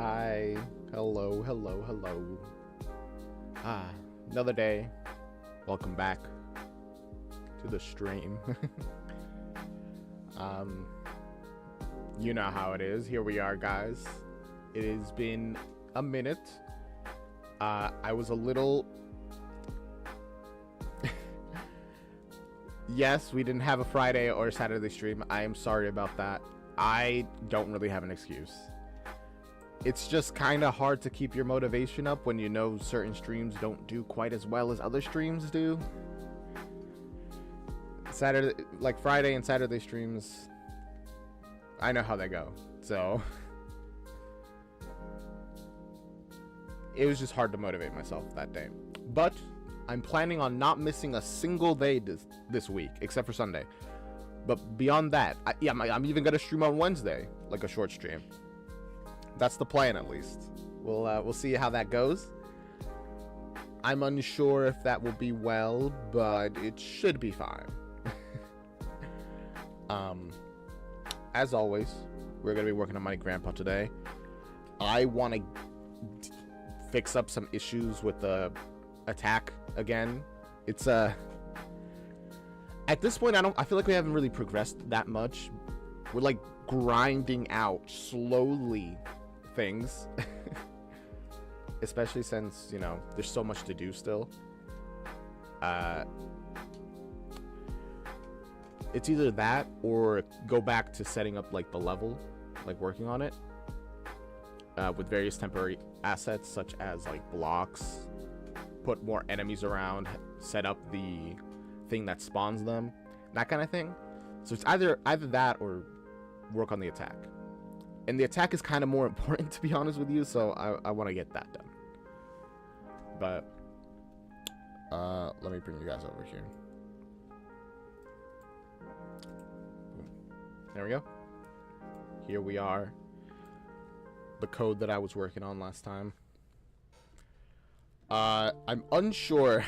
Hi. Hello, hello, hello. Another day. Welcome back to the stream. You know how it is. Here we are, guys. It has been a minute. I was a little... Yes, we didn't have a Friday or a Saturday stream. I am sorry about that. I don't really have an excuse. It's just kind of hard to keep your motivation up when you know certain streams don't do quite as well as other streams do. Saturday, like Friday and Saturday streams, I know how they go. So it was just hard to motivate myself that day. But I'm planning on not missing a single day this week, except for Sunday. But beyond that, I'm even gonna stream on Wednesday, like a short stream. That's the plan, at least. We'll see how that goes. I'm unsure if that will be well, but it should be fine. As always, we're gonna be working on my grandpa today. I want to fix up some issues with the attack again. It's at this point I feel like we haven't really progressed that much. We're like grinding out slowly things. Especially since, you know, there's so much to do still. It's either that or go back to setting up like the level, like working on it with various temporary assets such as like blocks, put more enemies around, set up the thing that spawns them, that kind of thing. So it's either that or work on the attack. And the attack is kind of more important, to be honest with you, so I want to get that done. But let me bring you guys over here. Boom. There we go. Here we are. The code that I was working on last time. I'm unsure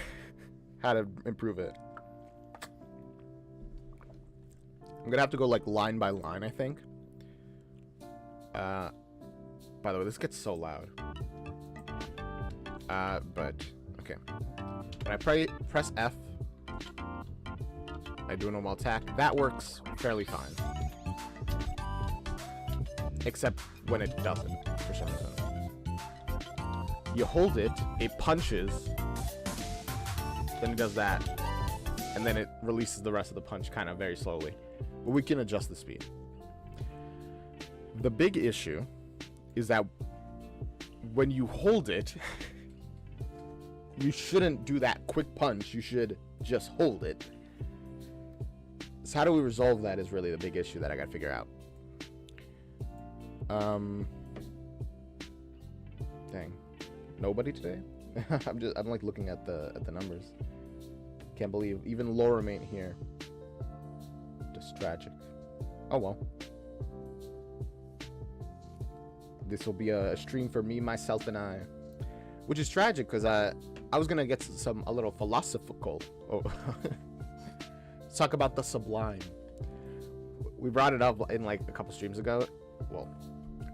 how to improve it. I'm gonna have to go like line by line, I think. By the way, this gets so loud. But okay. When I press F, I do a normal attack. That works fairly fine. Except when it doesn't, for some reason. You hold it, it punches, then it does that, and then it releases the rest of the punch kind of very slowly. But we can adjust the speed. The big issue is that when you hold it, you shouldn't do that quick punch. You should just hold it. So how do we resolve that is really the big issue that I gotta figure out. Dang. Nobody today? I'm like looking at the numbers. Can't believe even Laura ain't here. Just tragic. Oh well. This will be a stream for me, myself, and I, which is tragic because I was gonna get a little philosophical. Oh. Let's talk about the sublime. We brought it up in like a couple streams ago. Well,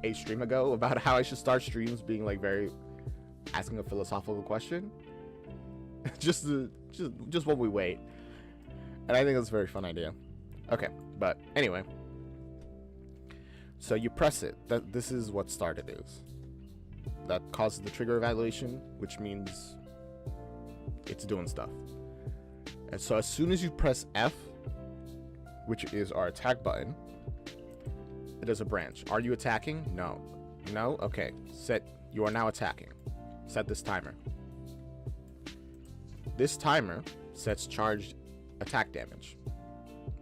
a stream ago about how I should start streams being like very asking a philosophical question. just while we wait. And I think that's a very fun idea. Okay, but anyway. So you press it. This is what started is. That causes the trigger evaluation, which means it's doing stuff. And so as soon as you press F, which is our attack button, it does a branch. Are you attacking? No. No? Okay. Set. You are now attacking. Set this timer. This timer sets charged attack damage.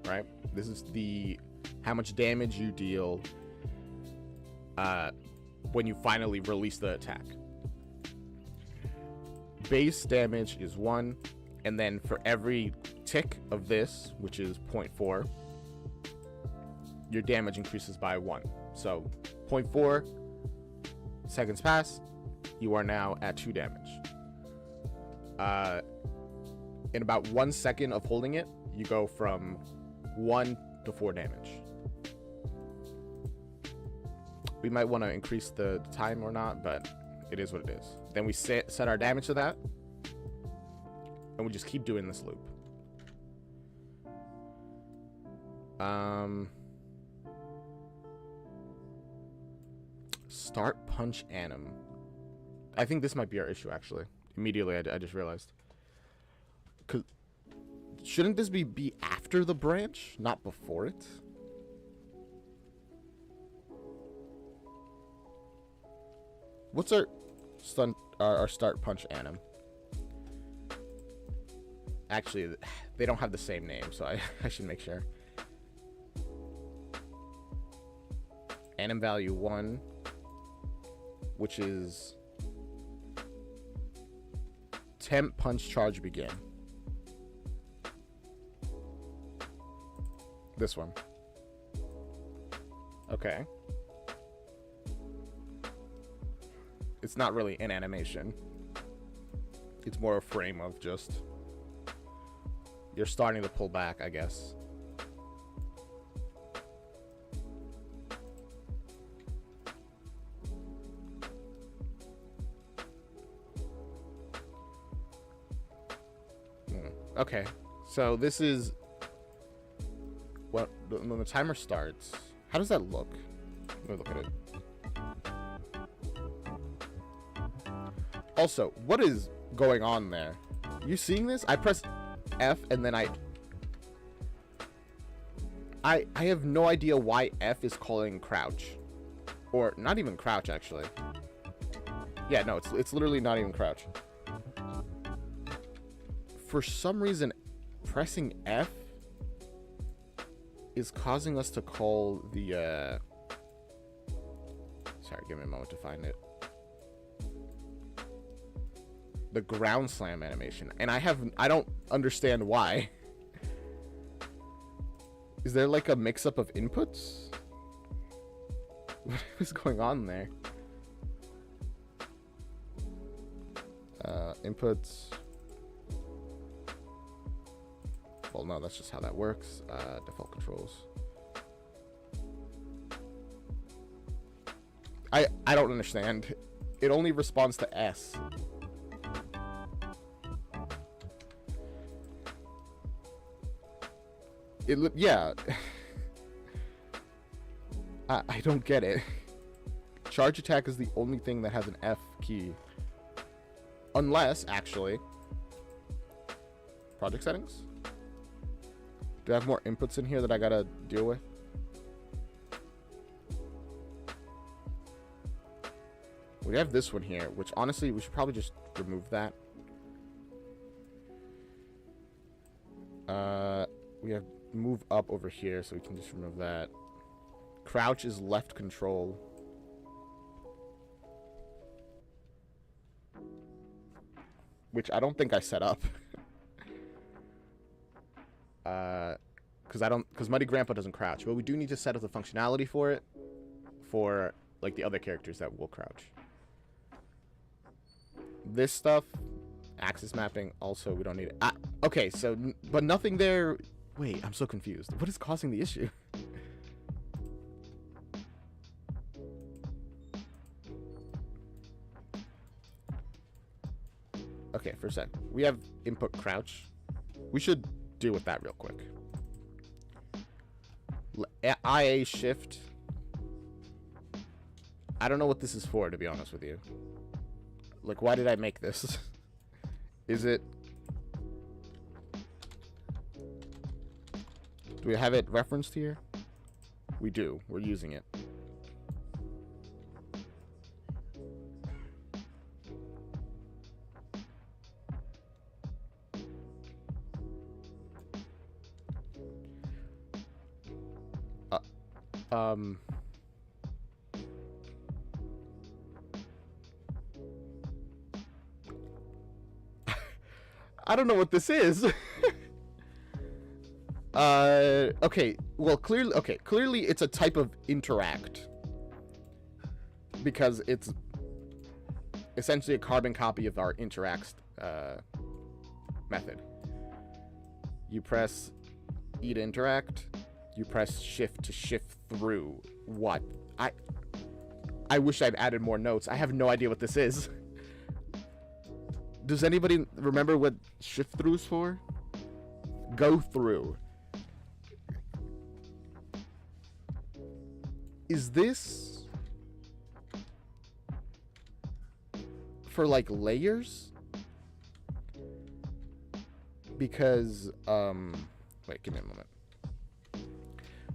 Right? This is the how much damage you deal when you finally release the attack. Base damage is 1, and then for every tick of this, which is 0.4, your damage increases by 1. So 0.4 seconds pass, you are now at 2 damage. In about 1 second of holding it, you go from 1 to 4 damage. We might want to increase the time or not, but it is what it is. Then we set our damage to that, and we just keep doing this loop. Start punch anim. I think this might be our issue, actually. Immediately, I just realized. Cause shouldn't this be after the branch, not before it? What's our start punch anim? Actually, they don't have the same name, so I should make sure. Anim value 1, which is temp punch charge begin. This one. Okay. It's not really an animation. It's more a frame of just you're starting to pull back, I guess. Okay, so this is what when the timer starts. How does that look? Let me look at it. Also, what is going on there? You seeing this? I press F and then I have no idea why F is calling crouch, or not even crouch actually. Yeah, no, it's literally not even crouch. For some reason, pressing F is causing us to call the, sorry, give me a moment to find it. The ground slam animation. And I don't understand why. Is there like a mix-up of inputs? What is going on there? Inputs. Well, no, that's just how that works. Default controls. I don't understand. It only responds to S. Yeah. I don't get it. Charge attack is the only thing that has an F key. Unless, actually, project settings? Do I have more inputs in here that I gotta deal with? We have this one here, which honestly, we should probably just remove that. We have move up over here, so we can just remove that. Crouch is left control. Which I don't think I set up. Because Muddy Grandpa doesn't crouch, but we do need to set up the functionality for it, for like the other characters that will crouch. This stuff, axis mapping, also we don't need it. Okay, so but nothing there. Wait, I'm so confused. What is causing the issue? Okay, for a sec. We have input crouch. We should deal with that real quick. IA shift. I don't know what this is for, to be honest with you. Like, why did I make this? Is it... Do we have it referenced here? We do. We're using it. I don't know what this is. Okay, well, clearly it's a type of interact, because it's essentially a carbon copy of our interacts method. You press E to interact, you press shift to shift through what? I wish I'd added more notes. I have no idea what this is. Does anybody remember what shift through's for? Go through. Is this for like layers? Because wait, give me a moment.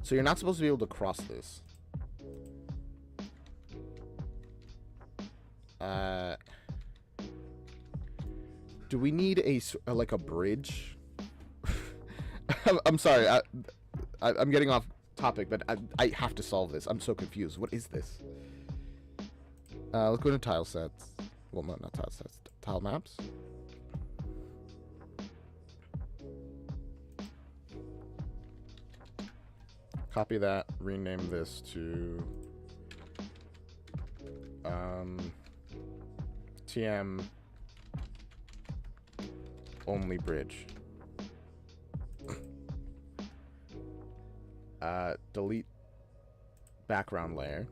So you're not supposed to be able to cross this. Do we need a like a bridge? I'm sorry. I'm getting off topic, but I have to solve this. I'm so confused. What is this? Let's go to tile sets. Well, no, not tile sets. Tile maps. Copy that. Rename this to TM only bridge. Delete background layer.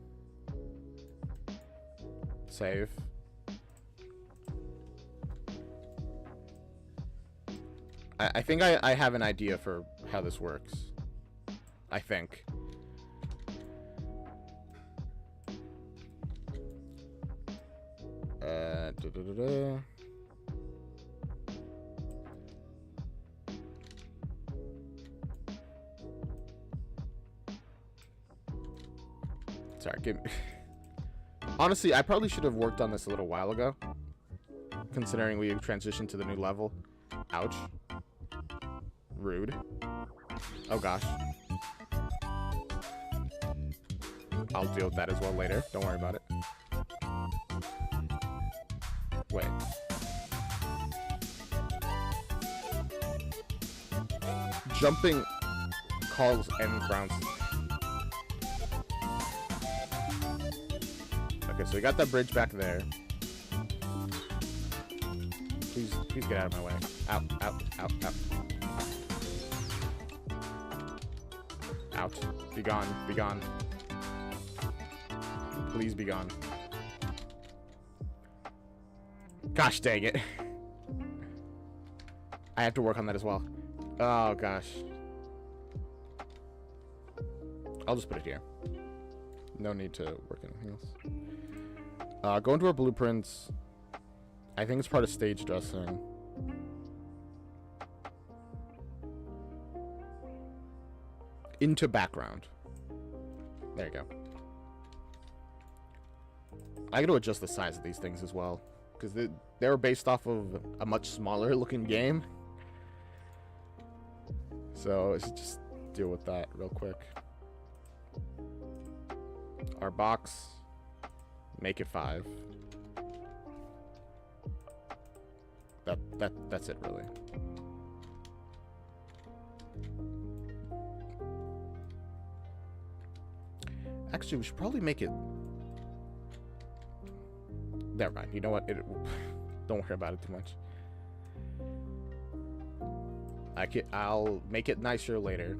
Save. I think I have an idea for how this works. I think. Sorry, give me... Honestly, I probably should have worked on this a little while ago, considering we transitioned to the new level. Ouch. Rude. Oh gosh. I'll deal with that as well later. Don't worry about it. Wait. Jumping calls and grounds. Okay, so we got that bridge back there. Please get out of my way. Out, out, out, out. Out. Be gone. Be gone. Please be gone. Gosh dang it. I have to work on that as well. Oh gosh. I'll just put it here. No need to work anything else. Go into our blueprints. I think it's part of stage dressing. Into background. There you go. I gotta adjust the size of these things as well, because they were based off of a much smaller looking game. So let's just deal with that real quick. Our box, make it 5. That's it really. Actually, we should probably make it. Never mind. You know what? Don't worry about it too much. I'll make it nicer later.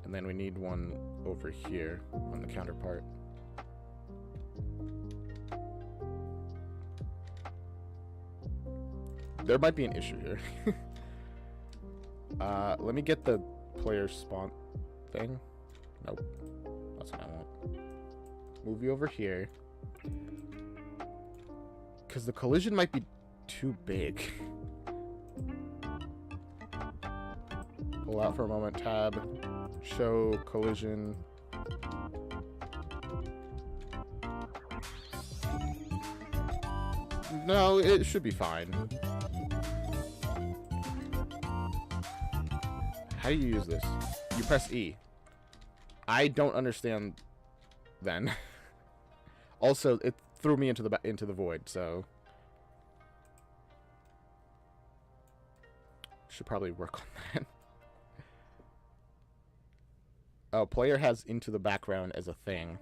And then we need one over here on the counterpart. There might be an issue here. Let me get the player spawn thing. Nope. That's what I want. Move you over here. Because the collision might be too big. Pull out for a moment, tab. Show collision. No, it should be fine. How do you use this? You press E. I don't understand then. Also, it threw me into the void, so should probably work on that. Oh, player has into the background as a thing.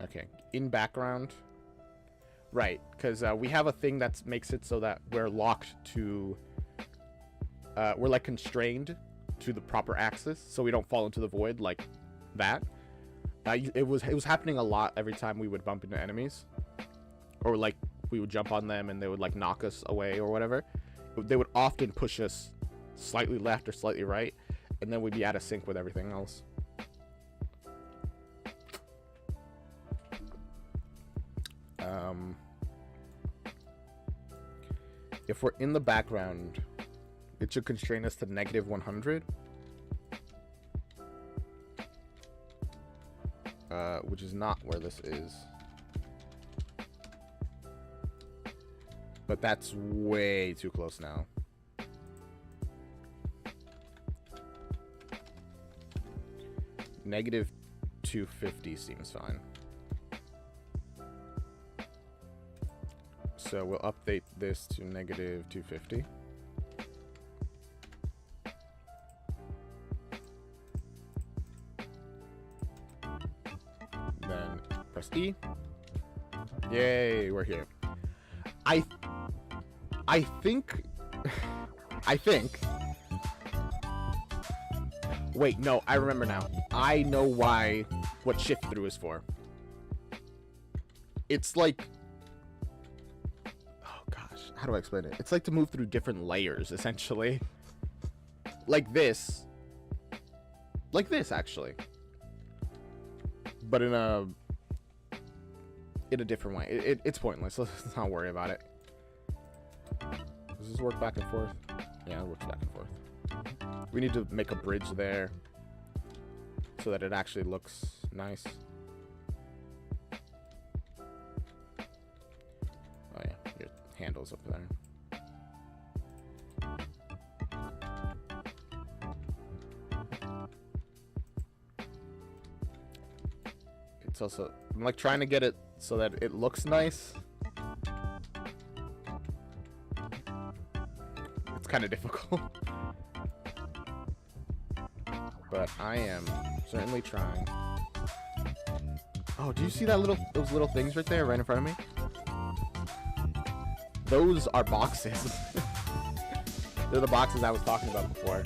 Okay, in background. Right, because we have a thing that makes it so that we're locked to, we're like constrained to the proper axis, so we don't fall into the void like that. It was happening a lot every time we would bump into enemies, or like we would jump on them and they would like knock us away or whatever. They would often push us slightly left or slightly right, and then we'd be out of sync with everything else. If we're in the background, it should constrain us to -100, which is not where this is. But that's way too close now. -250 seems fine. So we'll update this to -250. Then press E. Yay, we're here. I think wait, no, I remember now. I know what shift through is for. It's like, oh gosh, how do I explain it? It's like to move through different layers, essentially. Like this actually. But in a different way. It's pointless. Let's not worry about it. Does this work back and forth? Yeah, it works back and forth. We need to make a bridge there so that it actually looks nice. Oh yeah, your handle's up there. It's also, I'm like trying to get it so that it looks nice. It's kind of difficult. But I am certainly trying. Oh, do you see those little things right there, right in front of me? Those are boxes. They're the boxes I was talking about before.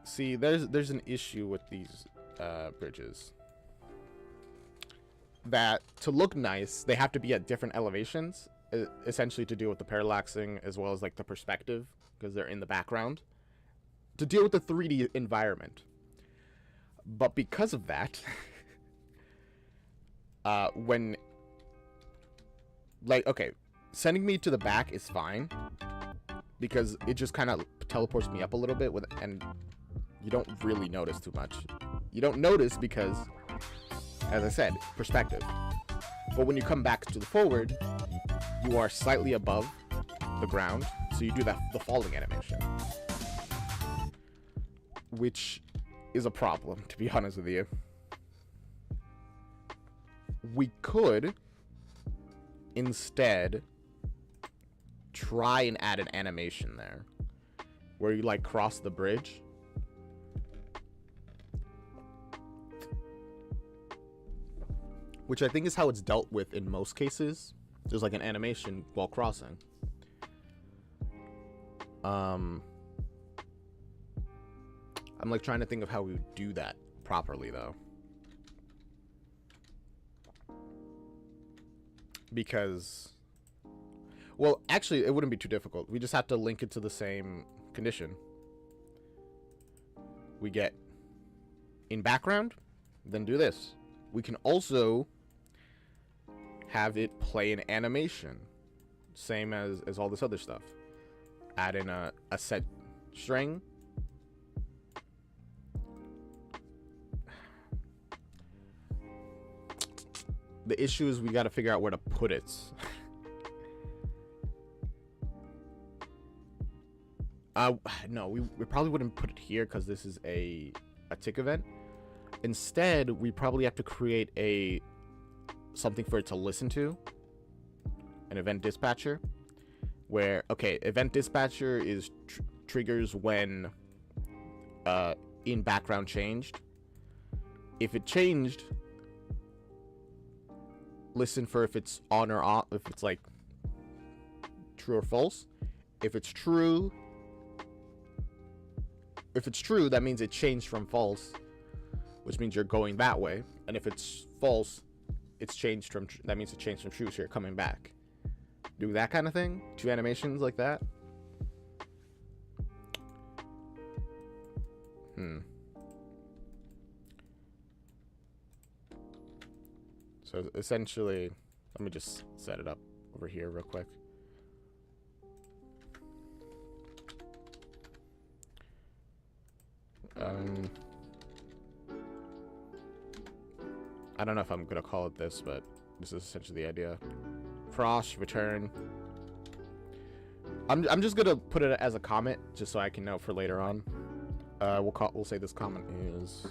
See, there's an issue with these bridges. That to look nice, they have to be at different elevations, essentially to deal with the parallaxing as well as like the perspective, because they're in the background, to deal with the 3D environment. But because of that, when, like, okay, sending me to the back is fine, because it just kind of teleports me up a little bit, and you don't really notice too much. You don't notice because, as I said, perspective. But when you come back to the forward, you are slightly above the ground, so you do the falling animation, which is a problem, to be honest with you. We could instead try and add an animation there where you like cross the bridge. Which I think is how it's dealt with in most cases. There's like an animation while crossing. I'm like trying to think of how we would do that properly though. Because, well, actually it wouldn't be too difficult. We just have to link it to the same condition. We get in background, then do this. We can also have it play an animation, same as all this other stuff. Add in a set string. The issue is we got to figure out where to put it. No, we probably wouldn't put it here because this is a tick event. Instead, we probably have to create something for it to listen to, an event dispatcher, where, okay, event dispatcher is triggers when in background changed, If it changed, listen for if it's on or off, if it's like true or false. If it's true, that means it changed from false, which means you're going that way. And if it's false, it's changed from, that means it changed from true, so you're coming back. Do that kind of thing. 2 animations like that. So essentially, let me just set it up over here real quick. I don't know if I'm gonna call it this, but this is essentially the idea. Frost return. I'm just gonna put it as a comment just so I can know for later on. We'll say this comment is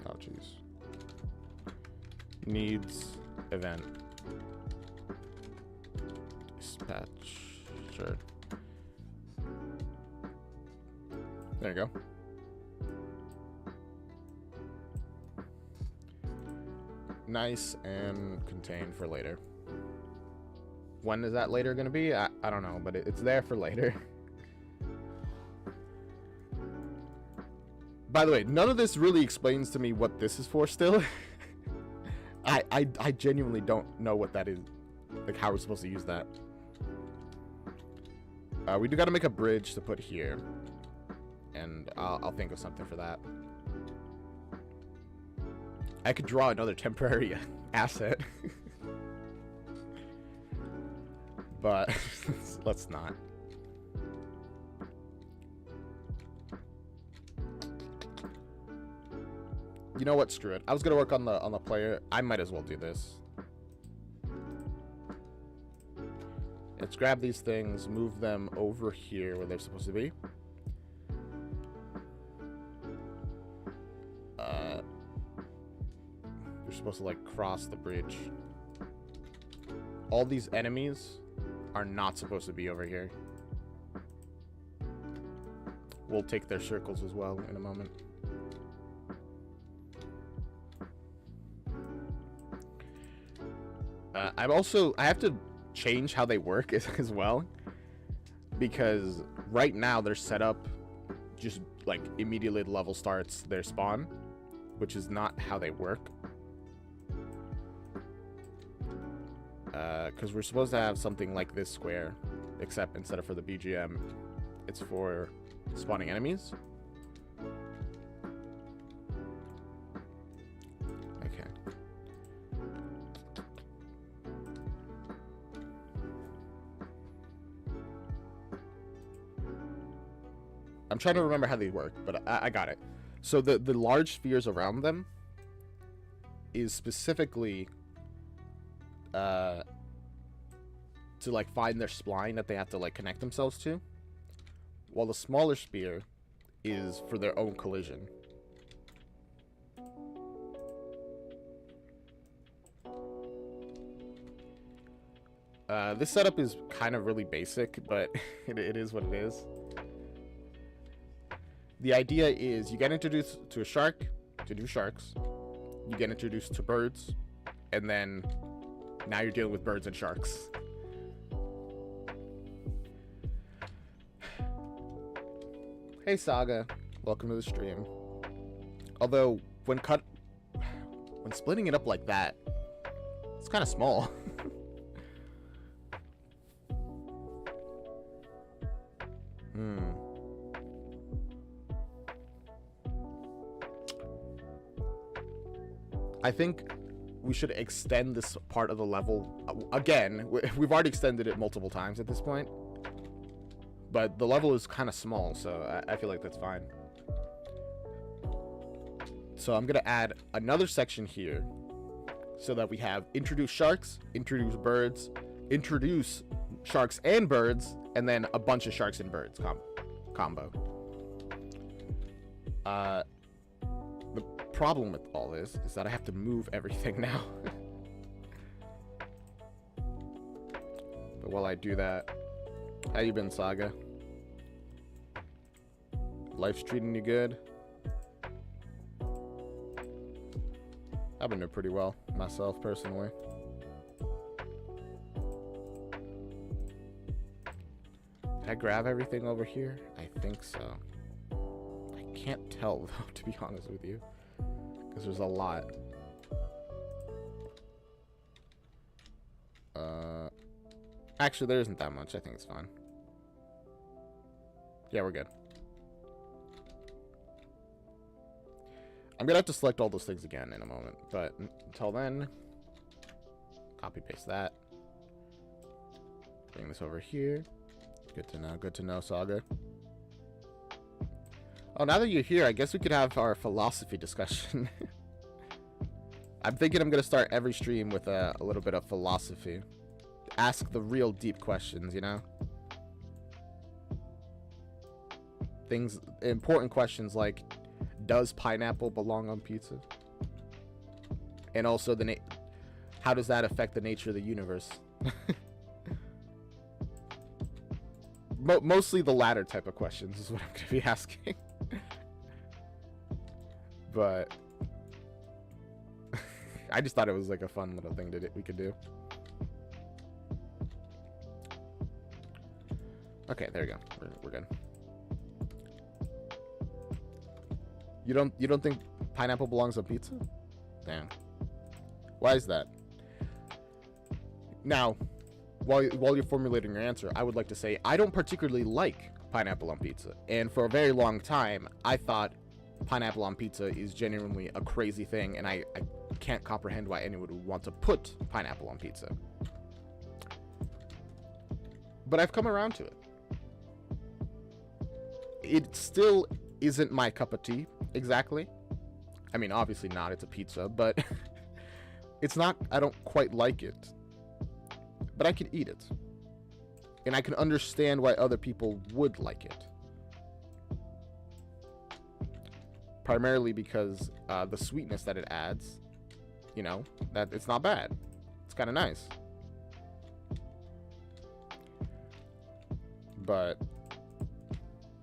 oh jeez, needs event dispatch. Sure. There you go. Nice and contained for later. When is that later gonna be? I don't know, but it's there for later. By the way, none of this really explains to me what this is for still. I genuinely don't know what that is. Like how we're supposed to use that. We do gotta make a bridge to put here. And I'll think of something for that. I could draw another temporary asset. But let's not. You know what? Screw it. I was gonna work on the player. I might as well do this. Let's grab these things, move them over here where they're supposed to be. You're supposed to like cross the bridge. All these enemies are not supposed to be over here. We'll take their circles as well in a moment. I have to change how they work as well, because right now they're set up just like immediately the level starts their spawn, which is not how they work. Because we're supposed to have something like this square, except instead of for the BGM, it's for spawning enemies. Okay. I'm trying to remember how they work, but I got it. So the large spheres around them is specifically to like find their spline that they have to like connect themselves to, while the smaller sphere is for their own collision. This setup is kind of really basic, but it is what it is. The idea is you get introduced to a shark to do sharks, you get introduced to birds, and then now you're dealing with birds and sharks. Hey Saga, welcome to the stream. Although when splitting it up like that, it's kind of small. I think we should extend this part of the level. Again, we've already extended it multiple times at this point. But the level is kind of small, so I feel like that's fine. So I'm going to add another section here so that we have introduce sharks, introduce birds, introduce sharks and birds, and then a bunch of sharks and birds combo. The problem with all this is that I have to move everything now. But while I do that, how you been, Saga? Life's treating you good? I've been doing pretty well, myself, personally. Did I grab everything over here? I think so. I can't tell, though, to be honest with you. Because there's a lot. Actually, there isn't that much. I think it's fine. Yeah, we're good. I'm gonna have to select all those things again in a moment, but until then, copy paste that. Bring this over here. Good to know, Saga. Oh, now that you're here, I guess we could have our philosophy discussion. I'm thinking I'm gonna start every stream with a little bit of philosophy. Ask the real deep questions, you know? Things, important questions like, does pineapple belong on pizza? And also, how does that affect the nature of the universe? Mostly the latter type of questions is what I'm going to be asking. But I just thought it was like a fun little thing we could do. Okay, there you go. We're good. You don't think pineapple belongs on pizza? Damn. Why is that? Now, while you're formulating your answer, I would like to say I don't particularly like pineapple on pizza. And for a very long time, I thought pineapple on pizza is genuinely a crazy thing, and I can't comprehend why anyone would want to put pineapple on pizza. But I've come around to it. It still isn't my cup of tea, exactly. I mean, obviously not, it's a pizza, but it's not, I don't quite like it. But I can eat it. And I can understand why other people would like it. Primarily because the sweetness that it adds, you know, that it's not bad. It's kind of nice. But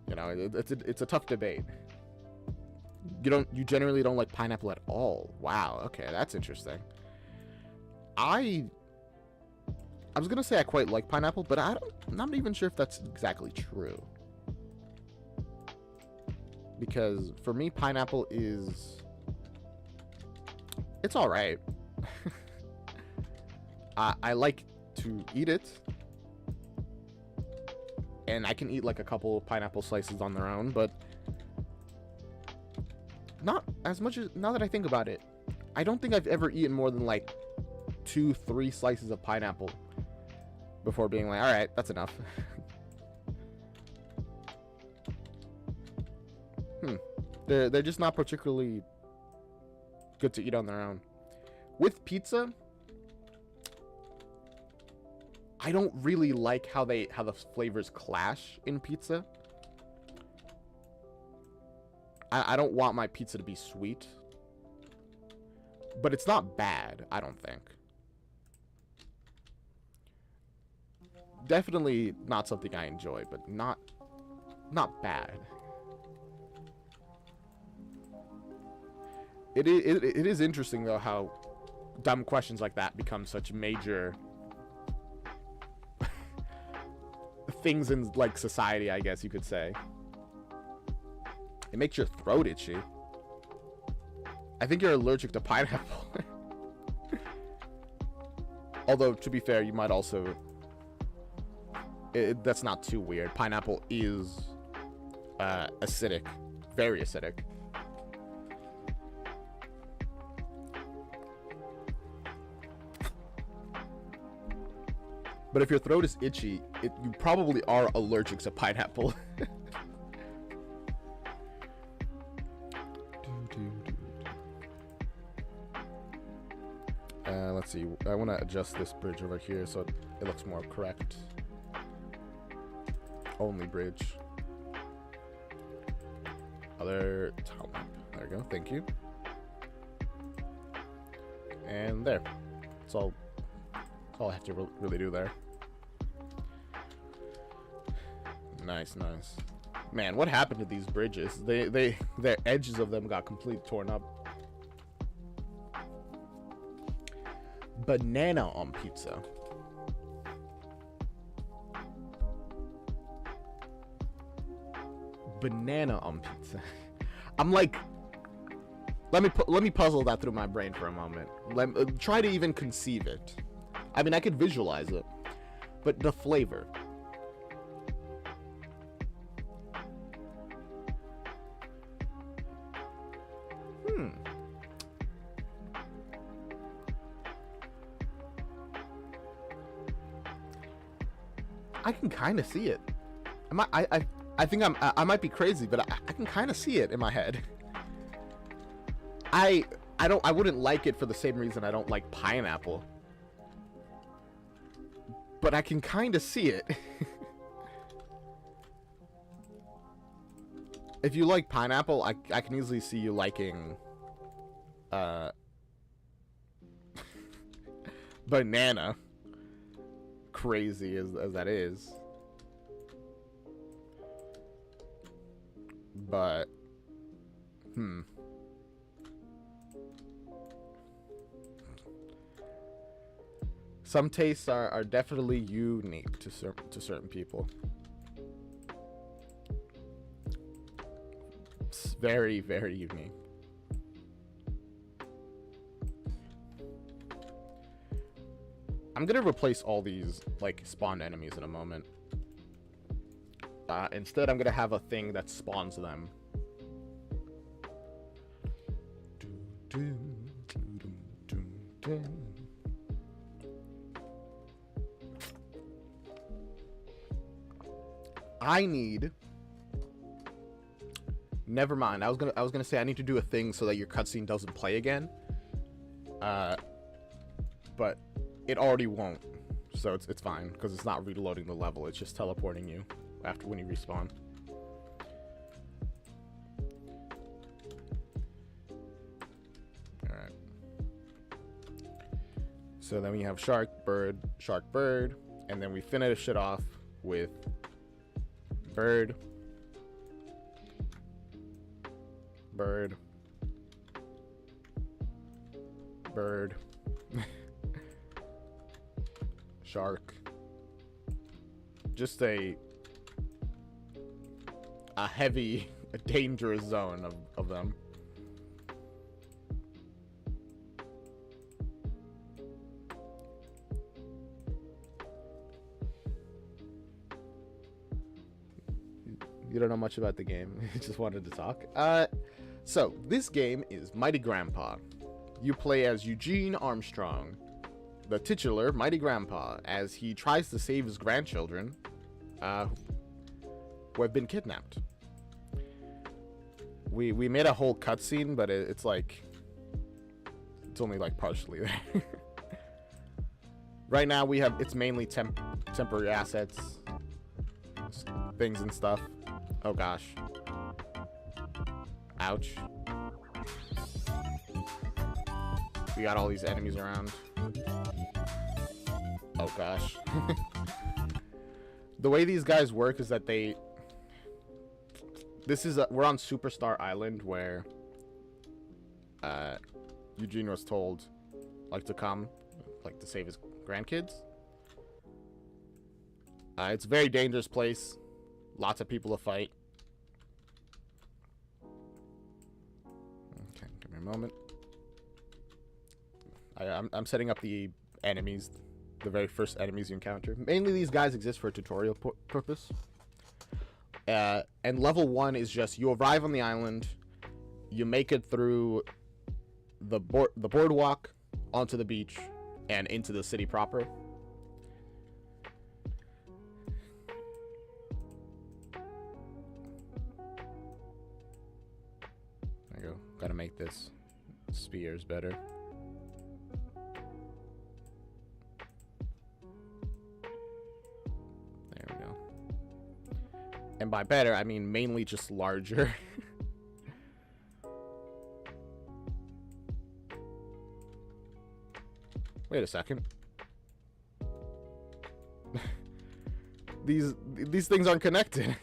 you know, it's a tough debate. You generally don't like pineapple at all. Wow, okay, that's interesting. I was gonna say I quite like pineapple, but I'm not even sure if that's exactly true. Because for me, pineapple it's all right. I like to eat it. And I can eat like a couple pineapple slices on their own, but not as much as, now that I think about it, I don't think I've ever eaten more than like 2-3 slices of pineapple before being like, all right, that's enough. They're just not particularly good to eat on their own. With pizza, I don't really like how the flavors clash in pizza. I don't want my pizza to be sweet, but it's not bad, I don't think. Definitely not something I enjoy, but not bad. It is interesting though how dumb questions like that become such major things in like society, I guess you could say. It makes your throat itchy. I think you're allergic to pineapple. Although, to be fair, you might also... that's not too weird. Pineapple is acidic. Very acidic. But if your throat is itchy, you probably are allergic to pineapple. Let's see. I want to adjust this bridge over here so it looks more correct. Only bridge. Other tile map. There we go. Thank you. And there. That's all I have to really do there. Nice, nice. Man, what happened to these bridges? Their edges of them got completely torn up. Banana on pizza. Banana on pizza. I'm like, let me puzzle that through my brain for a moment. Try to even conceive it. I mean, I could visualize it, but the flavor. I can kind of see it. I think I might be crazy, but I can kind of see it in my head. I wouldn't like it for the same reason I don't like pineapple. But I can kind of see it. If you like pineapple, I can easily see you liking banana. Crazy as that is. But some tastes are definitely unique to certain people. It's very, very unique. I'm gonna replace all these like spawned enemies in a moment. Instead, I'm gonna have a thing that spawns them. I need. Never mind. I was gonna say I need to do a thing so that your cutscene doesn't play again. But it already won't, so it's fine because it's not reloading the level. It's just teleporting you after when you respawn. All right. So then we have shark, bird, and then we finish it off with bird, bird, bird. Shark. Just a heavy, dangerous zone of them. You don't know much about the game. You just wanted to talk. So this game is Mighty Grandpa. You play as Eugene Armstrong, the titular Mighty Grandpa, as he tries to save his grandchildren who have been kidnapped. We made a whole cutscene, but it's like it's only like partially there. Right now it's mainly temporary assets, things and stuff. Oh gosh. Ouch. We got all these enemies around. Oh gosh. The way these guys work is that we're on Superstar Island where Eugene was told to come to save his grandkids. It's a very dangerous place. Lots of people to fight. Okay, give me a moment. I'm setting up the enemies, the very first enemies you encounter. Mainly these guys exist for a tutorial purpose. And level 1 is just you arrive on the island, you make it through the boardwalk onto the beach and into the city proper. There you go. Gotta make this spears better. And by better, I mean mainly just larger. Wait a second. These things aren't connected.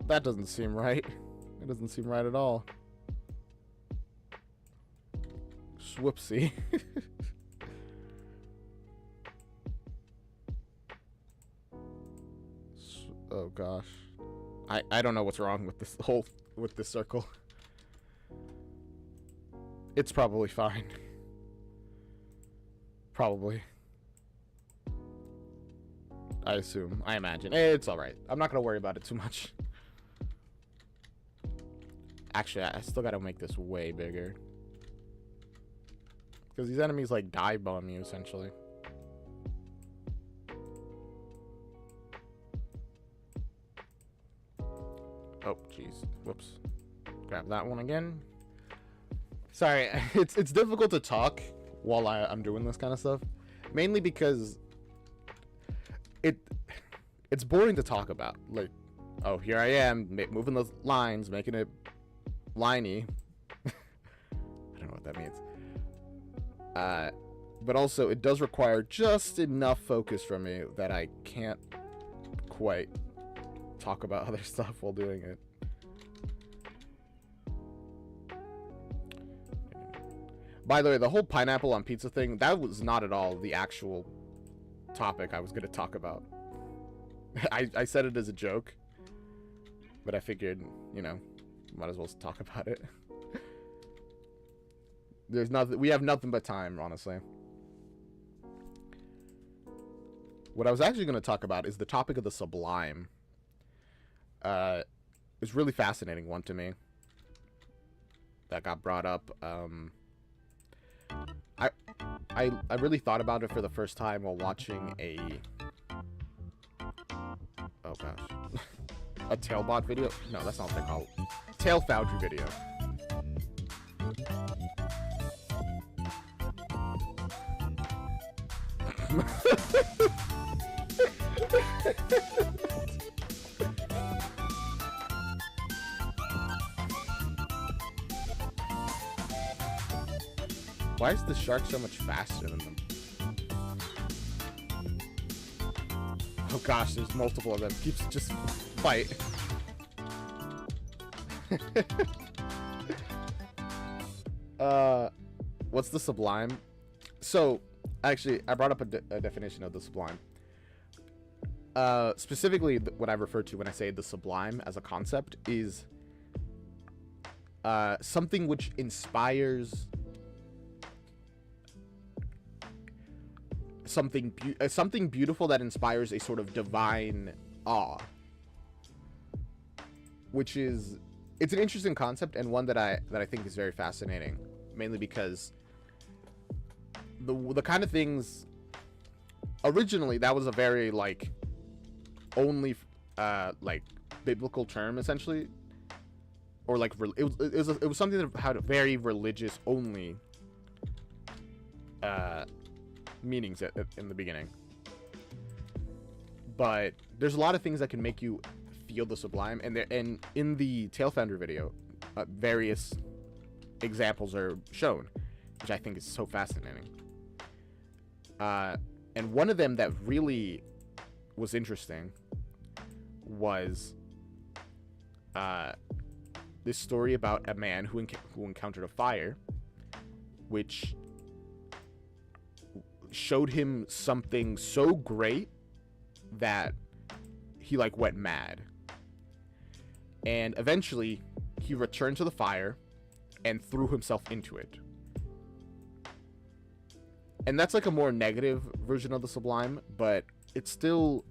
That doesn't seem right. It doesn't seem right at all. Whoopsie. Oh gosh. I don't know what's wrong with this circle. It's probably fine. Probably. I assume. I imagine. It's alright. I'm not gonna worry about it too much. Actually, I still gotta make this way bigger. Because these enemies, like, dive bomb you, essentially. Oh, jeez. Whoops. Grab that one again. Sorry, it's difficult to talk while I'm doing this kind of stuff. Mainly because it's boring to talk about. Like, oh, here I am, moving those lines, making it liney. I don't know what that means. But also, it does require just enough focus from me that I can't quite talk about other stuff while doing it. By the way, the whole pineapple on pizza thing, that was not at all the actual topic I was going to talk about. I said it as a joke, but I figured, you know, might as well talk about it. There's nothing, we have nothing but time, honestly. What I was actually going to talk about is the topic of the sublime. It's a really fascinating one to me that got brought up. I really thought about it for the first time while watching a a Tailbot video. No, that's not what they're called. Tail Foundry video. Why is the shark so much faster than them? Oh gosh, there's multiple of them. Keeps just fight. What's the sublime? So, actually, I brought up a definition of the sublime. Specifically, what I refer to when I say the sublime as a concept is something which inspires something beautiful that inspires a sort of divine awe, which is, it's an interesting concept and one that I think is very fascinating, mainly because the kind of things originally that was a very like only like biblical term essentially, or like it was something that had a very religious only meanings in the beginning. But there's a lot of things that can make you feel the sublime, and in the Tail Foundry video, various examples are shown, which I think is so fascinating. And one of them that really was interesting was this story about a man who encountered a fire, which showed him something so great that he like went mad, and eventually he returned to the fire and threw himself into it. And that's like a more negative version of the sublime, but it's still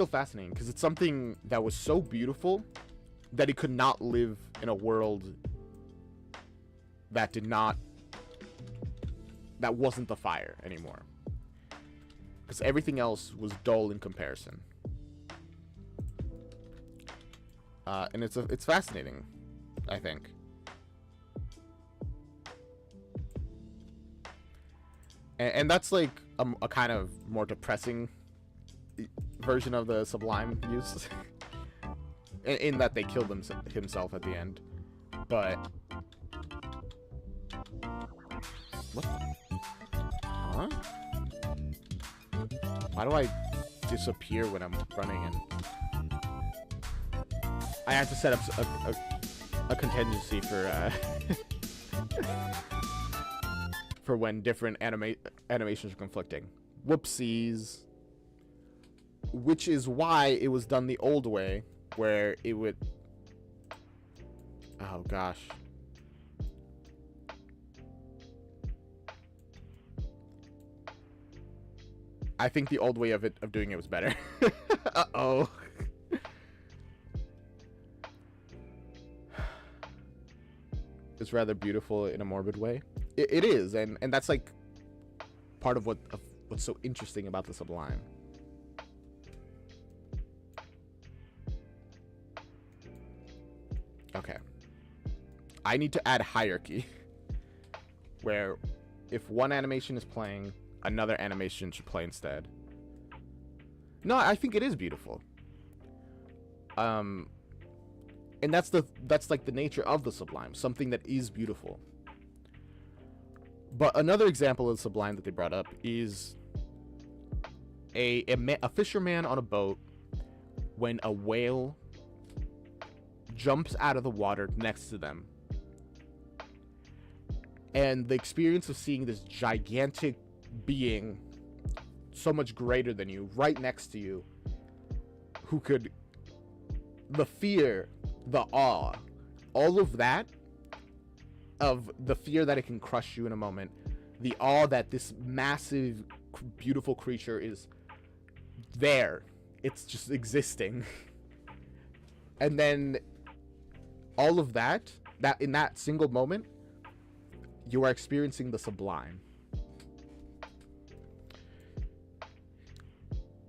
fascinating because it's something that was so beautiful that he could not live in a world that wasn't the fire anymore, because everything else was dull in comparison. And it's fascinating, I think. And that's like a kind of more depressing version of the sublime use, in that they killed himself at the end. But What the? Huh? Why do I disappear when I'm running and... I have to set up a contingency for for when different animations are conflicting. Whoopsies. Which is why it was done the old way, where it would... Oh gosh. I think the old way of doing it was better. Uh-oh. It's rather beautiful in a morbid way. It is, and that's like part of what's so interesting about the Sublime. Okay. I need to add hierarchy where if one animation is playing, another animation should play instead. No, I think it is beautiful. And that's like the nature of the Sublime, something that is beautiful. But another example of the Sublime that they brought up is a fisherman on a boat when a whale jumps out of the water next to them. And the experience of seeing this gigantic being, so much greater than you, right next to you, who could... The fear, the awe, all of that, of the fear that it can crush you in a moment, the awe that this massive, beautiful creature is there. It's just existing. And then all of that in that single moment, you are experiencing the Sublime.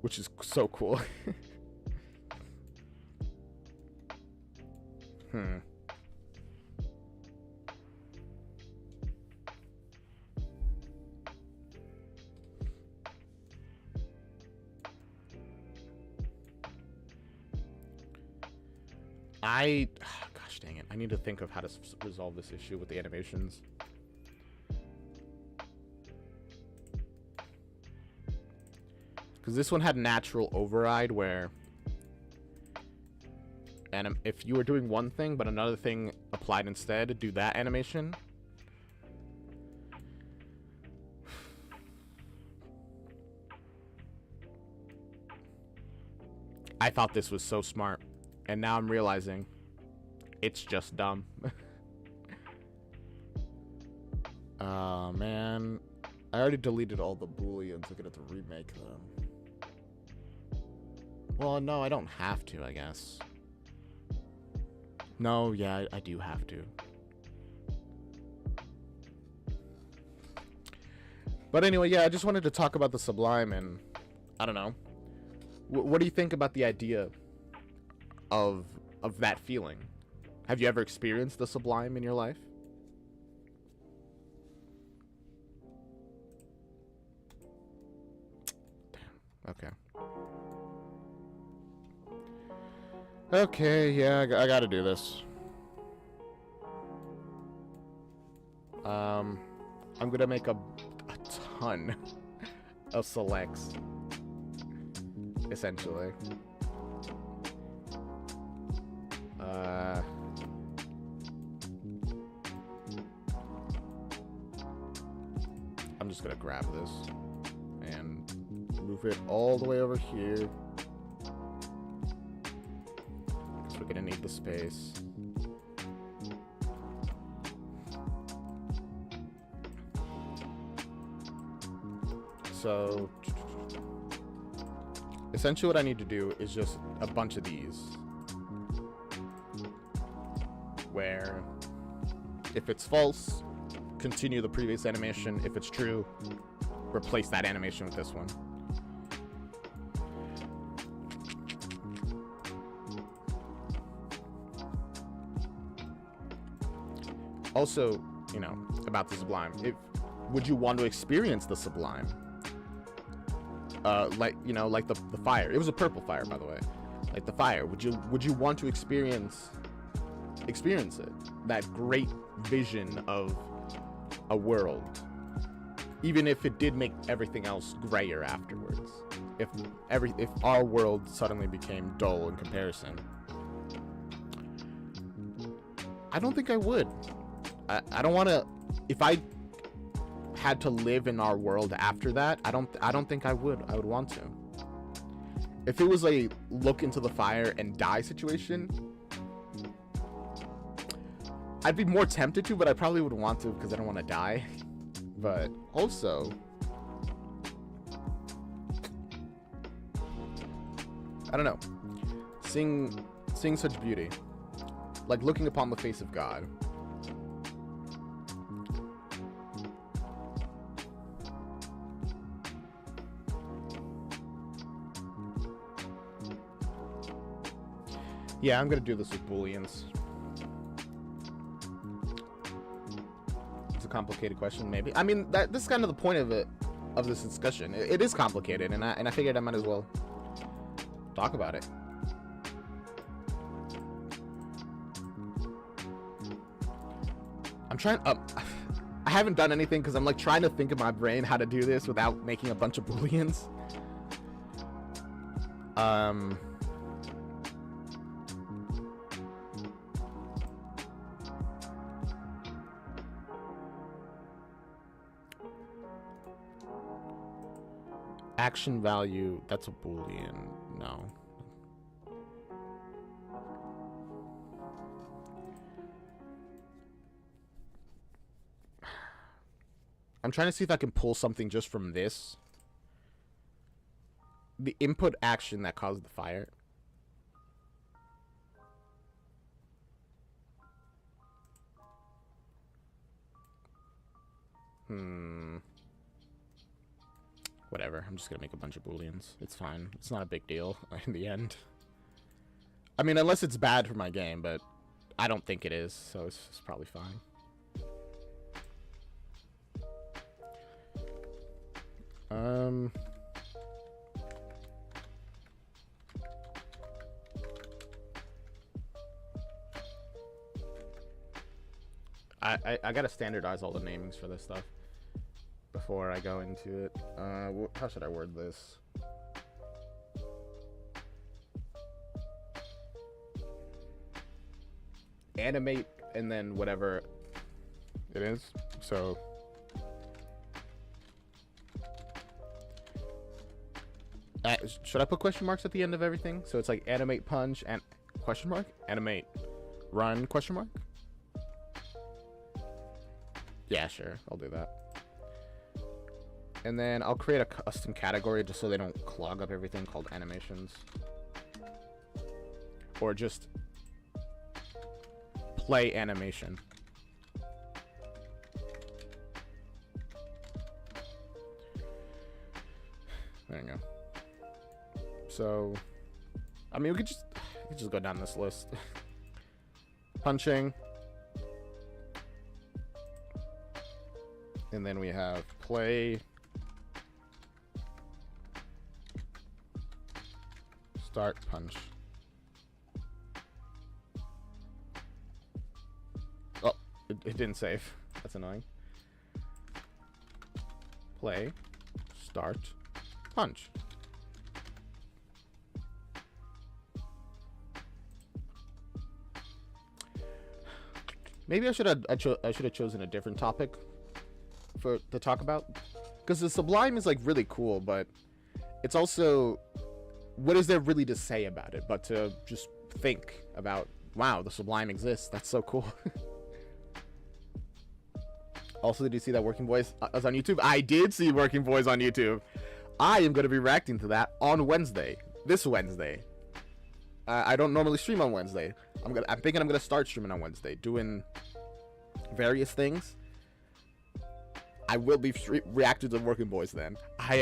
Which is so cool. Gosh dang it. I need to think of how to resolve this issue with the animations. Because this one had natural override where... And if you were doing one thing, but another thing applied instead, do that animation. I thought this was so smart. And now I'm realizing it's just dumb. Oh, man. I already deleted all the booleans. I'm gonna have to remake them. Well, no, I don't have to, I guess. No, yeah, I do have to. But anyway, yeah, I just wanted to talk about the Sublime, and I don't know. What do you think about the idea of that feeling? Have you ever experienced the Sublime in your life? Damn. Okay. Okay, yeah, I gotta do this. I'm gonna make a ton of selects, essentially. I'm just gonna grab this and move it all the way over here. We're gonna need the space. So essentially what I need to do is just a bunch of these where if it's false, continue the previous animation. If it's true, replace that animation with this one. Also, you know, about the Sublime. Would you want to experience the Sublime? Like, you know, like the fire. It was a purple fire, by the way. Like the fire. Would you want to experience it? That great vision of a world. even if it did make everything else grayer afterwards. If our world suddenly became dull in comparison, I don't think I would. I don't want to. If I had to live in our world after that, I don't think I would want to. If it was a look into the fire and die situation, I'd be more tempted to, but I probably wouldn't want to because I don't want to die. But also, I don't know, seeing such beauty, like looking upon the face of God. Yeah, I'm gonna do this with Booleans. It's a complicated question, maybe. I mean, this is kind of the point of it, of this discussion. It is complicated, and I figured I might as well talk about it. I'm trying. I haven't done anything because I'm like trying to think in my brain how to do this without making a bunch of Booleans. Action value, that's a Boolean. No. I'm trying to see if I can pull something just from this. The input action that caused the fire. Whatever, I'm just gonna make a bunch of Booleans. It's fine. It's not a big deal in the end. I mean, unless it's bad for my game, but I don't think it is, so it's probably fine. I gotta standardize all the namings for this stuff before I go into it. How should I word this? Animate and then whatever it is. So should I put question marks at the end of everything? So it's like animate punch and question mark, animate run question mark. Yeah, sure, I'll do that. And then I'll create a custom category just so they don't clog up everything, called animations. Or just play animation. There you go. So, I mean, we could just go down this list. Punching. And then we have play. Start punch. Oh, it didn't save. That's annoying. Play. Start punch. Maybe I should have chosen a different topic to talk about, because the Sublime is like really cool, but it's also, what is there really to say about it but to just think about, wow, the Sublime exists. That's so cool. Also, did you see that Working Boys is on YouTube? I did see Working Boys on YouTube. I am going to be reacting to that on Wednesday. This Wednesday. I don't normally stream on Wednesday. I'm thinking I'm gonna start streaming on Wednesday, doing various things. I will be reacting to Working Boys then. I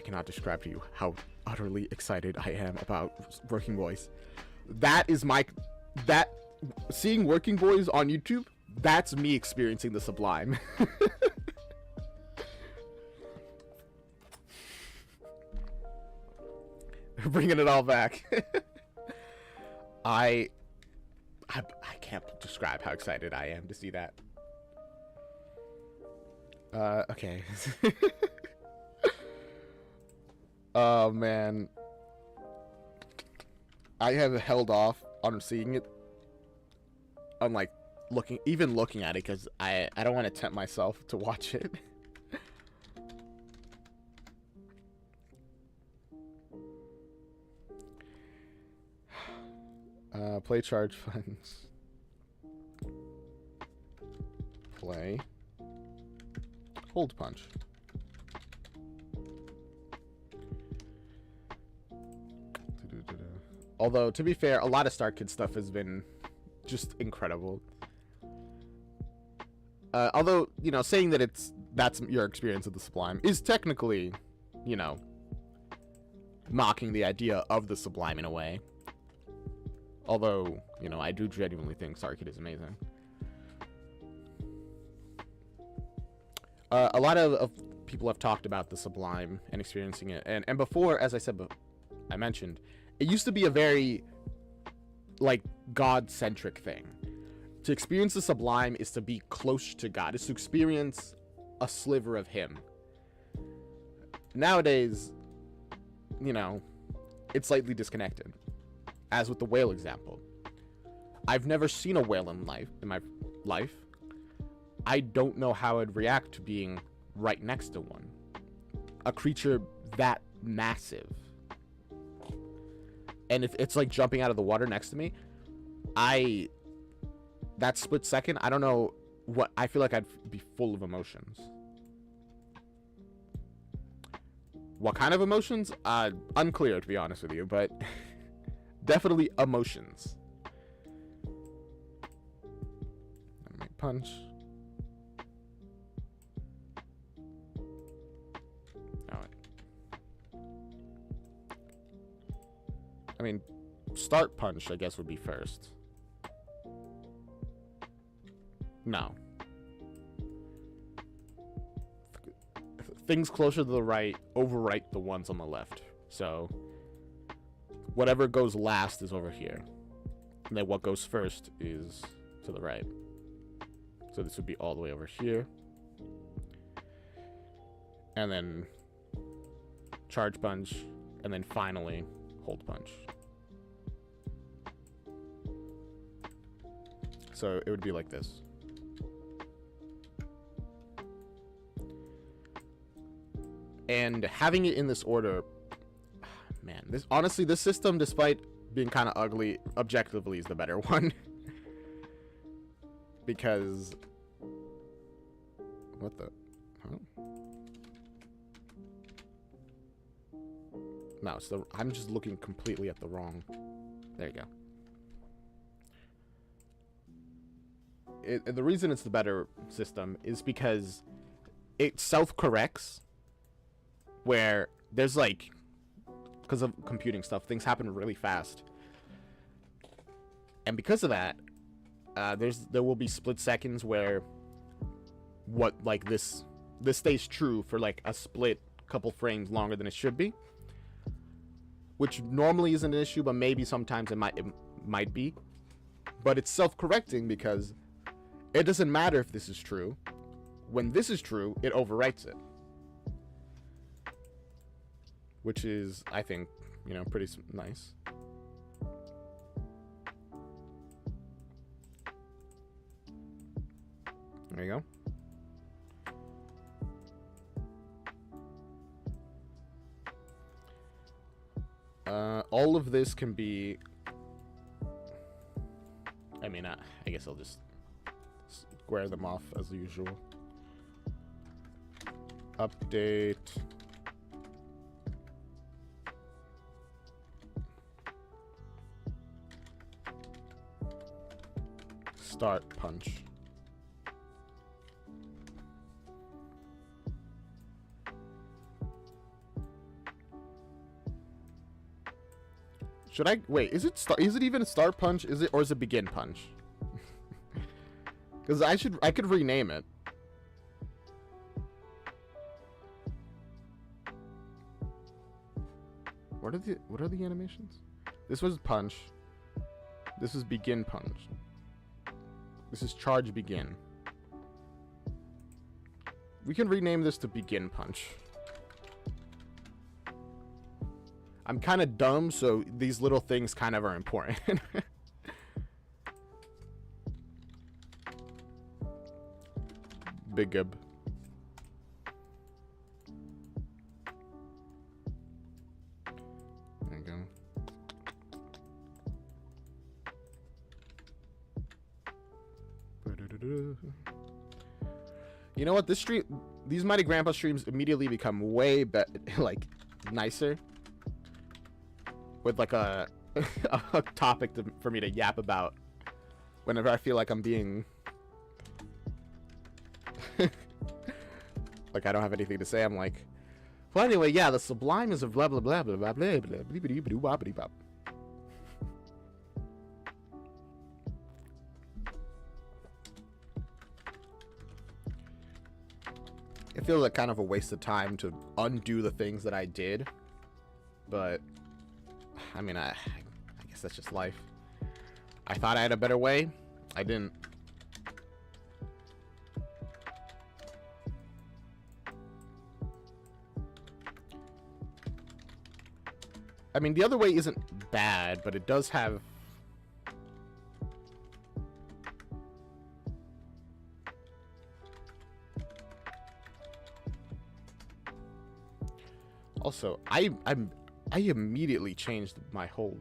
cannot describe to you how utterly excited I am about Working Boys. Seeing Working Boys on YouTube, that's me experiencing the Sublime. Bringing it all back. I can't describe how excited I am to see that. Okay. Oh man, I have held off on seeing it, on like even looking at it, because I don't want to tempt myself to watch it. Play charge funds. Play. Hold punch. Although, to be fair, a lot of StarKid stuff has been just incredible. Although, you know, saying that that's your experience of the Sublime is technically, you know, mocking the idea of the Sublime in a way. Although, you know, I do genuinely think StarKid is amazing. A lot of people have talked about the Sublime and experiencing it. And before, as I said, I mentioned, it used to be a very, like, God-centric thing. To experience the Sublime is to be close to God. Is to experience a sliver of Him. Nowadays, you know, it's slightly disconnected. As with the whale example. I've never seen a whale in my life. I don't know how I'd react to being right next to one. A creature that massive. And if it's like jumping out of the water next to me, that split second, I don't know what, I feel like I'd be full of emotions. What kind of emotions? Unclear, to be honest with you, but definitely emotions. Punch. I mean, start punch, I guess, would be first. No. Things closer to the right overwrite the ones on the left. So, whatever goes last is over here. And then what goes first is to the right. So this would be all the way over here. And then charge punch. And then finally, hold punch. So it would be like this. And having it in this order, man, honestly, this system, despite being kind of ugly, objectively is the better one. Because what the? Huh? No, I'm just looking completely at the wrong. There you go. The reason it's the better system is because it self-corrects, where there's like, because of computing stuff, things happen really fast, and because of that, there will be split seconds where this stays true for like a split couple frames longer than it should be, which normally isn't an issue, but maybe sometimes it might be. But it's self-correcting because it doesn't matter if this is true. When this is true, it overwrites it, which is, I think, you know, pretty nice. There you go. All of this can be, I mean, I guess I'll just square them off as usual. Update. Start punch. Should I wait? Is it even a start punch? Is it, or is it begin punch? Because I could rename it. What are the animations? This was punch. This is begin punch. This is charge begin. We can rename this to Begin Punch. I'm kind of dumb, so these little things kind of are important. Big Gib. There you go. You know what? This stream, these Mighty Grandpa streams immediately become way like nicer with like a a topic for me to yap about whenever I feel like I'm being like I don't have anything to say. I'm like, well, anyway, yeah, the Sublime is a blah blah blah blah blah blah blah blah blah blah. It feels like kind of a waste of time to undo the things that I did, but I mean, I guess that's just life. I thought I had a better way. I didn't. I mean, the other way isn't bad, but it does have... Also, I immediately changed my whole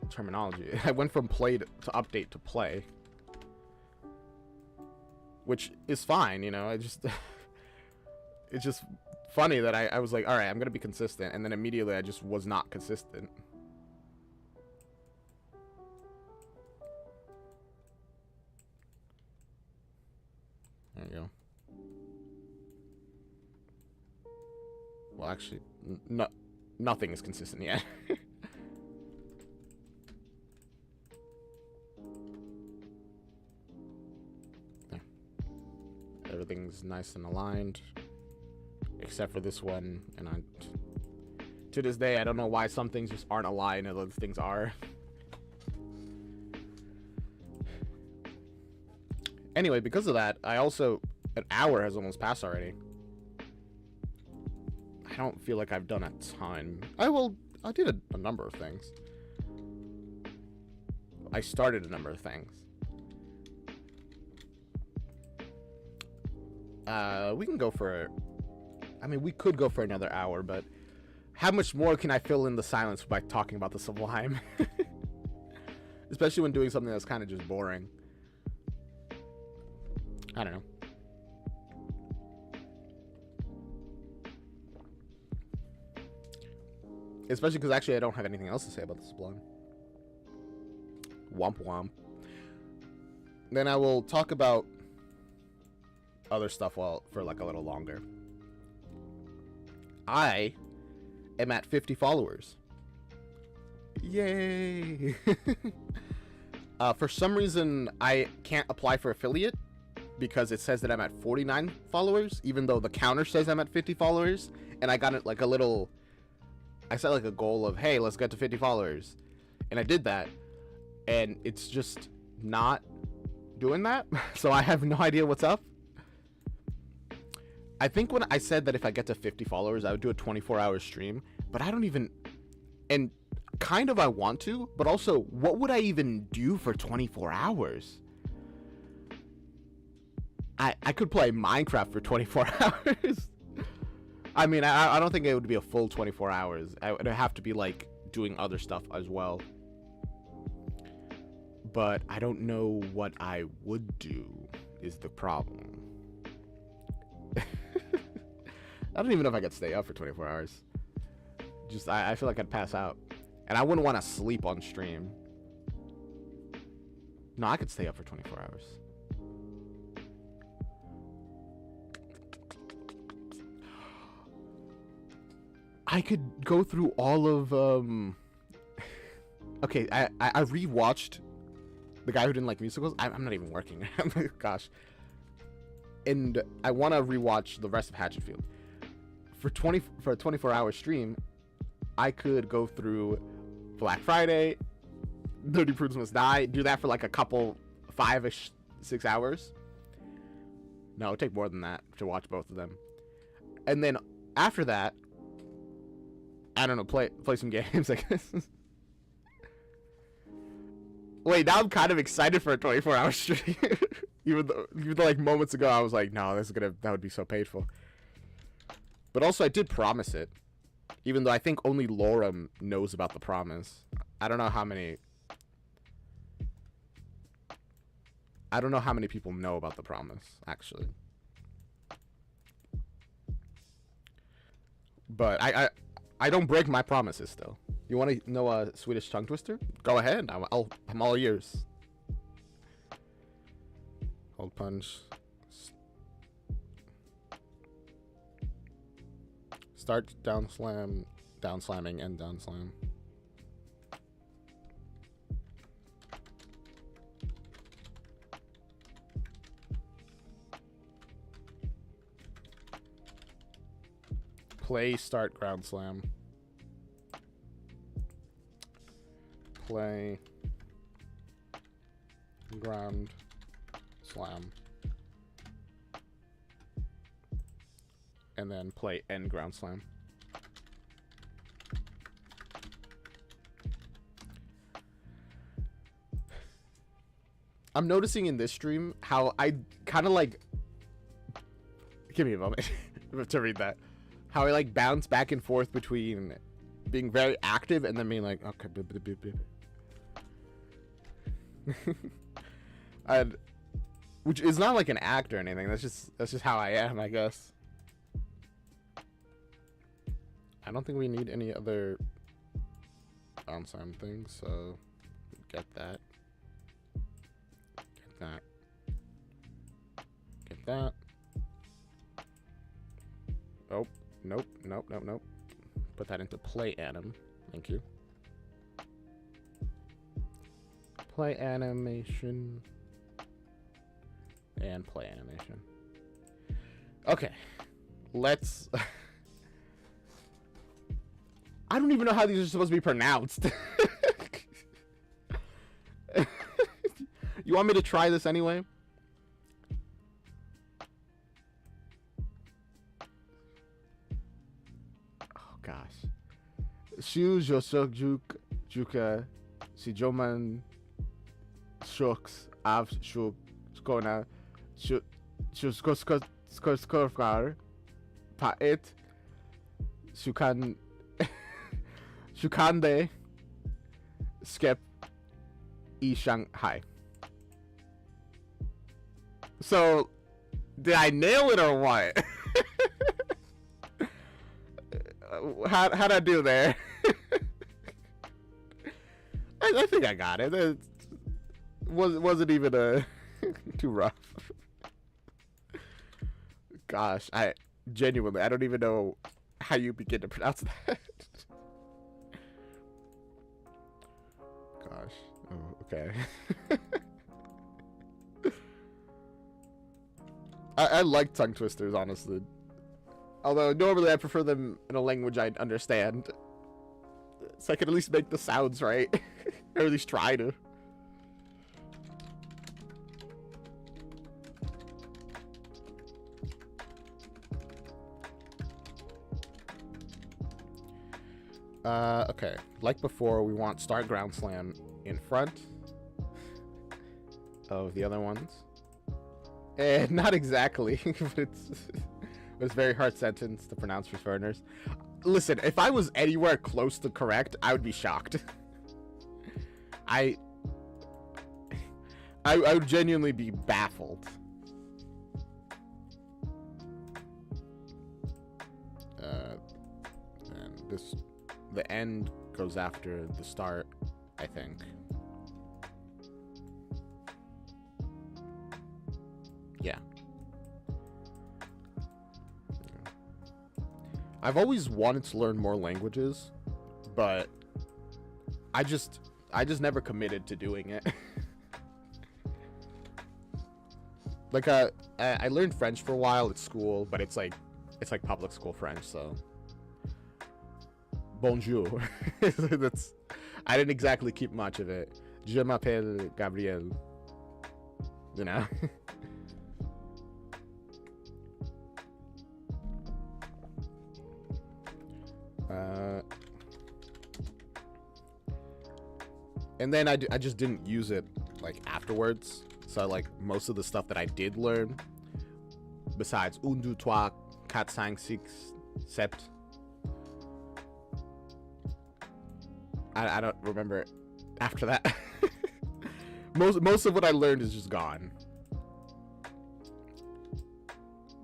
terminology. I went from play to update to play. Which is fine, you know, it's just funny that I was like, alright, I'm gonna be consistent, and then immediately I just was not consistent. There you go. Well, actually, nothing is consistent yet. Yeah. Everything's nice and aligned. Except for this one, and to this day, I don't know why some things just aren't aligned and other things are. Anyway, because of that, I also... An hour has almost passed already. I don't feel like I've done a ton. I did a number of things. I started a number of things. We can go for... I mean, we could go for another hour, but how much more can I fill in the silence by talking about the Sublime? Especially when doing something that's kind of just boring. I don't know. Especially because actually I don't have anything else to say about the Sublime. Womp womp. Then I will talk about other stuff for like a little longer. I am at 50 followers. Yay! For some reason, I can't apply for affiliate because it says that I'm at 49 followers, even though the counter says I'm at 50 followers. And I got it like a little... I set like a goal of, hey, let's get to 50 followers. And I did that. And it's just not doing that. So I have no idea what's up. I think when I said that if I get to 50 followers, I would do a 24-hour stream, but I don't even, and kind of I want to, but also, what would I even do for 24 hours? I could play Minecraft for 24 hours. I mean, I don't think it would be a full 24 hours. I would have to be, like, doing other stuff as well. But I don't know what I would do is the problem. I don't even know if I could stay up for 24 hours. Just, I feel like I'd pass out. And I wouldn't want to sleep on stream. No, I could stay up for 24 hours. I could go through all of, Okay, I rewatched The Guy Who Didn't Like Musicals. I'm not even working. Gosh. And I want to rewatch the rest of Hatchetfield. For a 24-hour stream, I could go through Black Friday, Dirty Prudes Must Die, do that for like a couple 5-ish, 6 hours. No, it would take more than that to watch both of them. And then after that, I don't know, play some games, I guess. Wait, now I'm kind of excited for a 24-hour stream. even though like moments ago I was like, no, that would be so painful. But also I did promise it. Even though I think only Laura knows about the promise. I don't know how many people know about the promise, actually. But I don't break my promises still. You want to know a Swedish tongue twister? Go ahead. I'm all ears. Hold punch. Start down slam, down slamming, and down slam. Play, start, ground slam. Play, ground, slam. And then play end ground slam. I'm noticing in this stream how I kind of like... Give me a moment to read that. How I like bounce back and forth between being very active and then being like, okay. And, which is not like an act or anything. That's just how I am, I guess. I don't think we need any other bounce arm things, so get that. Get that. Get that. Oh, nope. Put that into play anim. Thank you. Play animation. And play animation. Okay. Let's... I don't even know how these are supposed to be pronounced. You want me to try this anyway? Oh gosh. Shu Josok Juk Juka Sijoman Shuks Av Shuk Skona Shuskoskorfgar Paet Shukan Shukande Skep I Shanghai. So, did I nail it or what? How'd I do there? I think I got it. It wasn't even too rough. Gosh, I genuinely, I don't even know how you begin to pronounce that. Gosh. Oh, okay. I like tongue twisters, honestly. Although normally I prefer them in a language I understand, so I can at least make the sounds right, or at least try to. Okay. Like before, we want start ground slam in front of the other ones. Not exactly, but it's a very hard sentence to pronounce for foreigners. Listen, if I was anywhere close to correct, I would be shocked. I would genuinely be baffled. And the end goes after the start, I think. Yeah. I've always wanted to learn more languages, but I just never committed to doing it. Like I learned French for a while at school, but it's like public school French, so bonjour. I didn't exactly keep much of it. Je m'appelle Gabriel. You know? Uh, and then I just didn't use it like afterwards. So like most of the stuff that I did learn, besides un, deux, trois, quatre, cinq, six, sept, I don't remember after that. most of what I learned is just gone.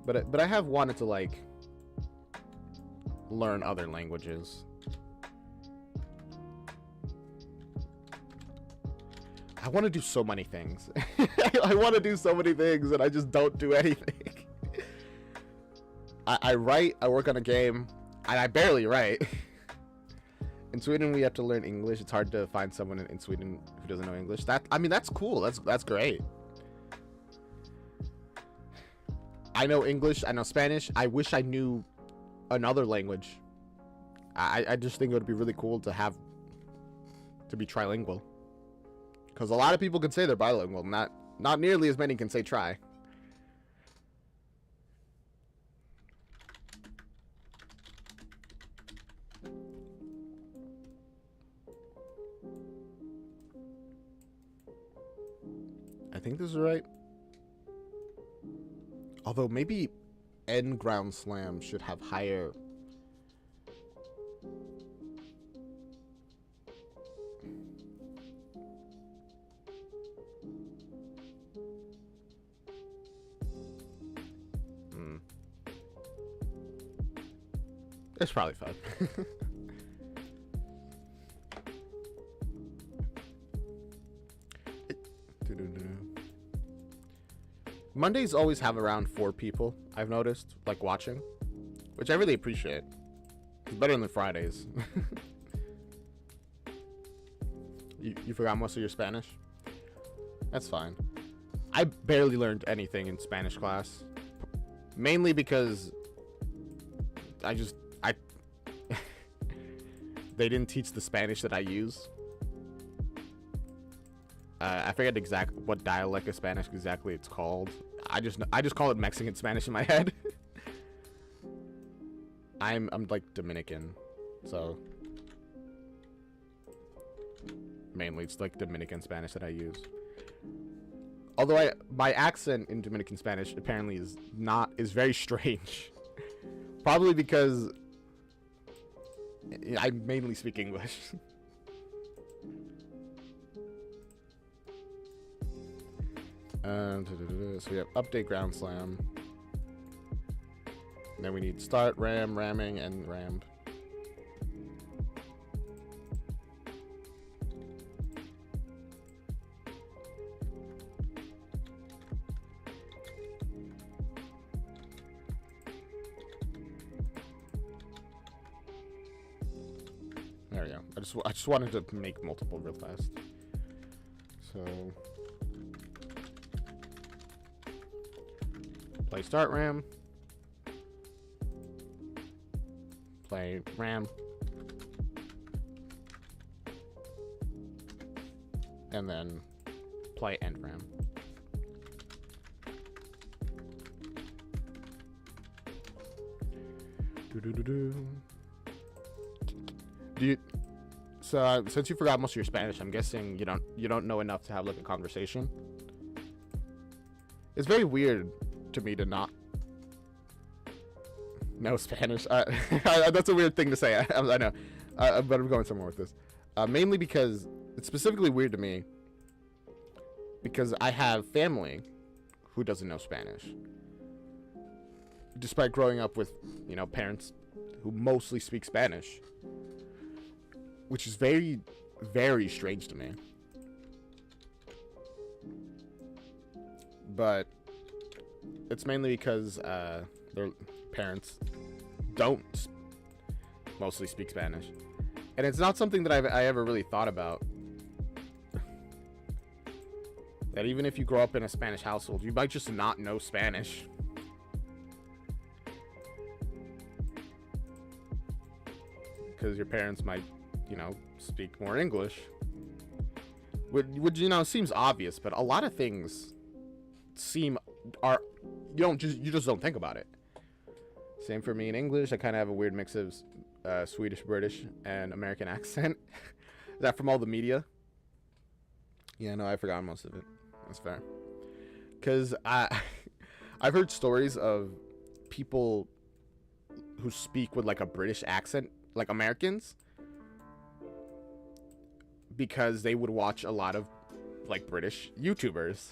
But I have wanted to like learn other languages. I want to do so many things. I want to do so many things, and I just don't do anything. I write, I work on a game, and I barely write. In Sweden, we have to learn English. It's hard to find someone in Sweden who doesn't know English. I mean, that's cool. That's great. I know English. I know Spanish. I wish I knew another language. I just think it would be really cool to be trilingual. Because a lot of people can say they're bilingual. Not nearly as many can say try. I think this is right. Although maybe N Ground Slam should have higher. It's probably fun. Mondays always have around 4 people, I've noticed, like watching, which I really appreciate. It's better than Fridays. You forgot most of your Spanish? That's fine. I barely learned anything in Spanish class, mainly because they didn't teach the Spanish that I use. I forget what dialect of Spanish exactly it's called. I just call it Mexican Spanish in my head. I'm like Dominican, so mainly it's like Dominican Spanish that I use. Although my accent in Dominican Spanish apparently is very strange. Probably because I mainly speak English. So we have update Ground Slam. And then we need start, ram, ramming, and rammed. There we go. I just wanted to make multiple real fast. So play start ram. Play ram. And then play end ram. So since you forgot most of your Spanish, I'm guessing you don't know enough to have like a conversation. It's very weird to me to not know Spanish. That's a weird thing to say. I know, but I'm going somewhere with this. Mainly because it's specifically weird to me because I have family who doesn't know Spanish, despite growing up with parents who mostly speak Spanish, which is very, very strange to me. But it's mainly because their parents don't mostly speak Spanish. And it's not something that I ever really thought about. That even if you grow up in a Spanish household, you might just not know Spanish. Because your parents might, speak more English. Which seems obvious, but a lot of things you just don't think about it. Same for me in English. I kind of have a weird mix of Swedish, British, and American accent. Is that from all the media? Yeah, no, I forgot most of it. That's fair. Because I've heard stories of people who speak with like a British accent, like Americans, because they would watch a lot of like British YouTubers.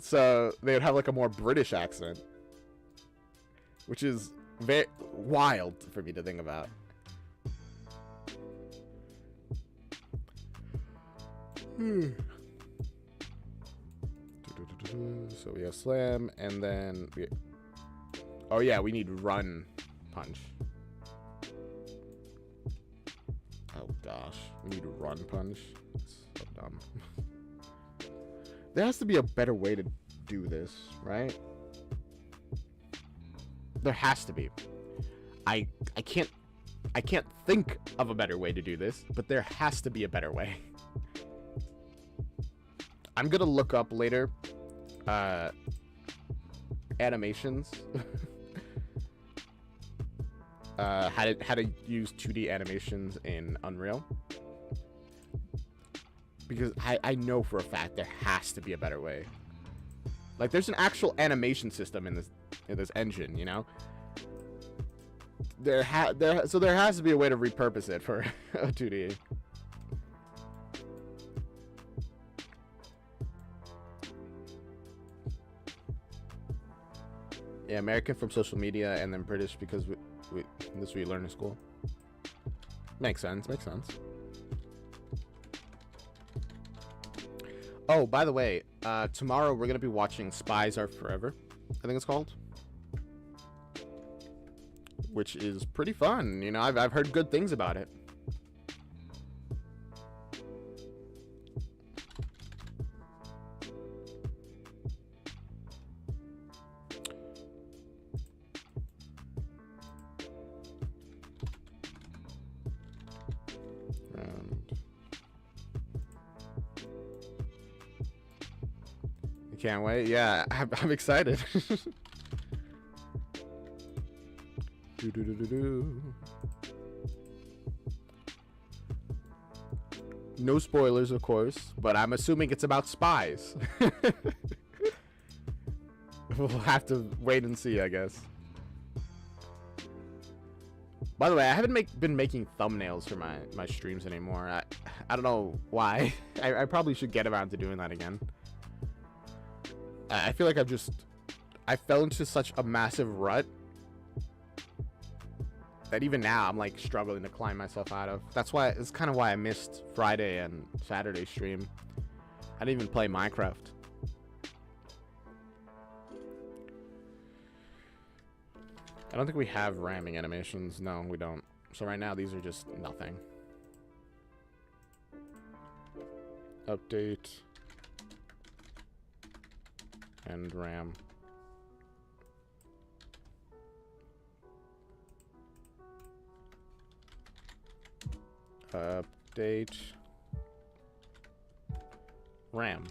So they would have like a more British accent, which is very wild for me to think about. So we have slam, and then we... Oh yeah, we need run punch. Oh gosh, we need run punch. It's so dumb. There has to be a better way to do this, right? There has to be. I can't think of a better way to do this, but there has to be a better way. I'm gonna look up later animations. How to use 2D animations in Unreal. Because I know for a fact there has to be a better way. Like there's an actual animation system in this engine, you know? So there has to be a way to repurpose it for a 2D. Yeah, American from social media, and then British because this we learn in school. Makes sense. Makes sense. Oh, by the way, tomorrow we're gonna be watching Spies Are Forever, I think it's called, which is pretty fun. You know, I've heard good things about it. Can't wait. Yeah, I'm excited. No spoilers, of course, but I'm assuming it's about spies. We'll have to wait and see, I guess. By the way, I haven't been making thumbnails for my streams anymore. I don't know why. I probably should get around to doing that again. I feel like I fell into such a massive rut that even now I'm like struggling to climb myself out of. It's kind of why I missed Friday and Saturday stream. I didn't even play Minecraft. I don't think we have ramming animations. No, we don't. So right now these are just nothing. Update. And RAM. Update. RAM.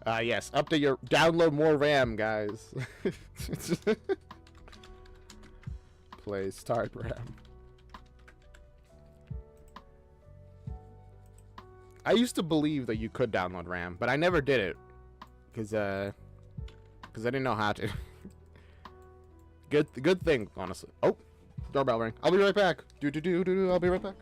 Yes, update download more RAM, guys. Play start RAM. I used to believe that you could download RAM, but I never did it because I didn't know how to. Good thing, honestly. Oh, doorbell ring. I'll be right back. I'll be right back.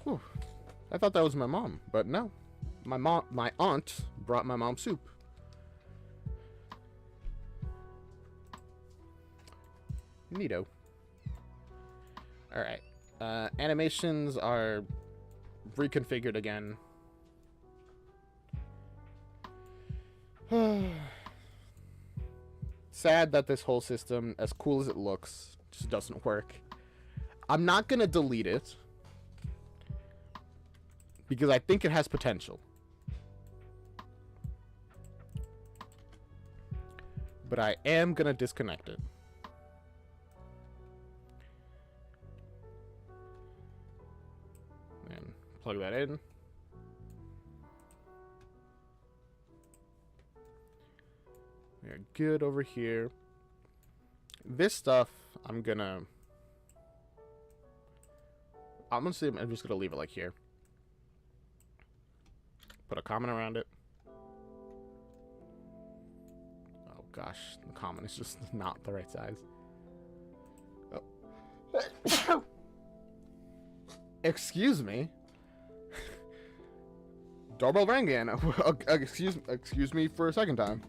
Whew. I thought that was my mom, but no. My aunt brought my mom soup. Neato. Alright. Animations are reconfigured again. Sad that this whole system, as cool as it looks, just doesn't work. I'm not gonna delete it because I think it has potential. But I am gonna disconnect it. And plug that in. We're good over here. This stuff, I'm just gonna leave it like here. Put a comment around it. Oh gosh, the comment is just not the right size. Oh. Excuse me. Doorbell rang again. Excuse me for a second time.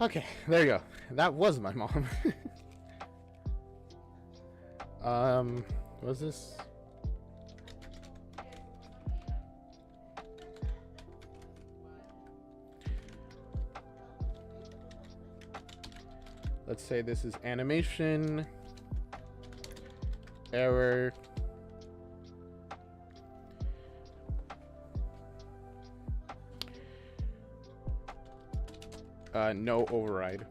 Okay, there you go. That was my mom. What was this? Let's say this is animation error. No override.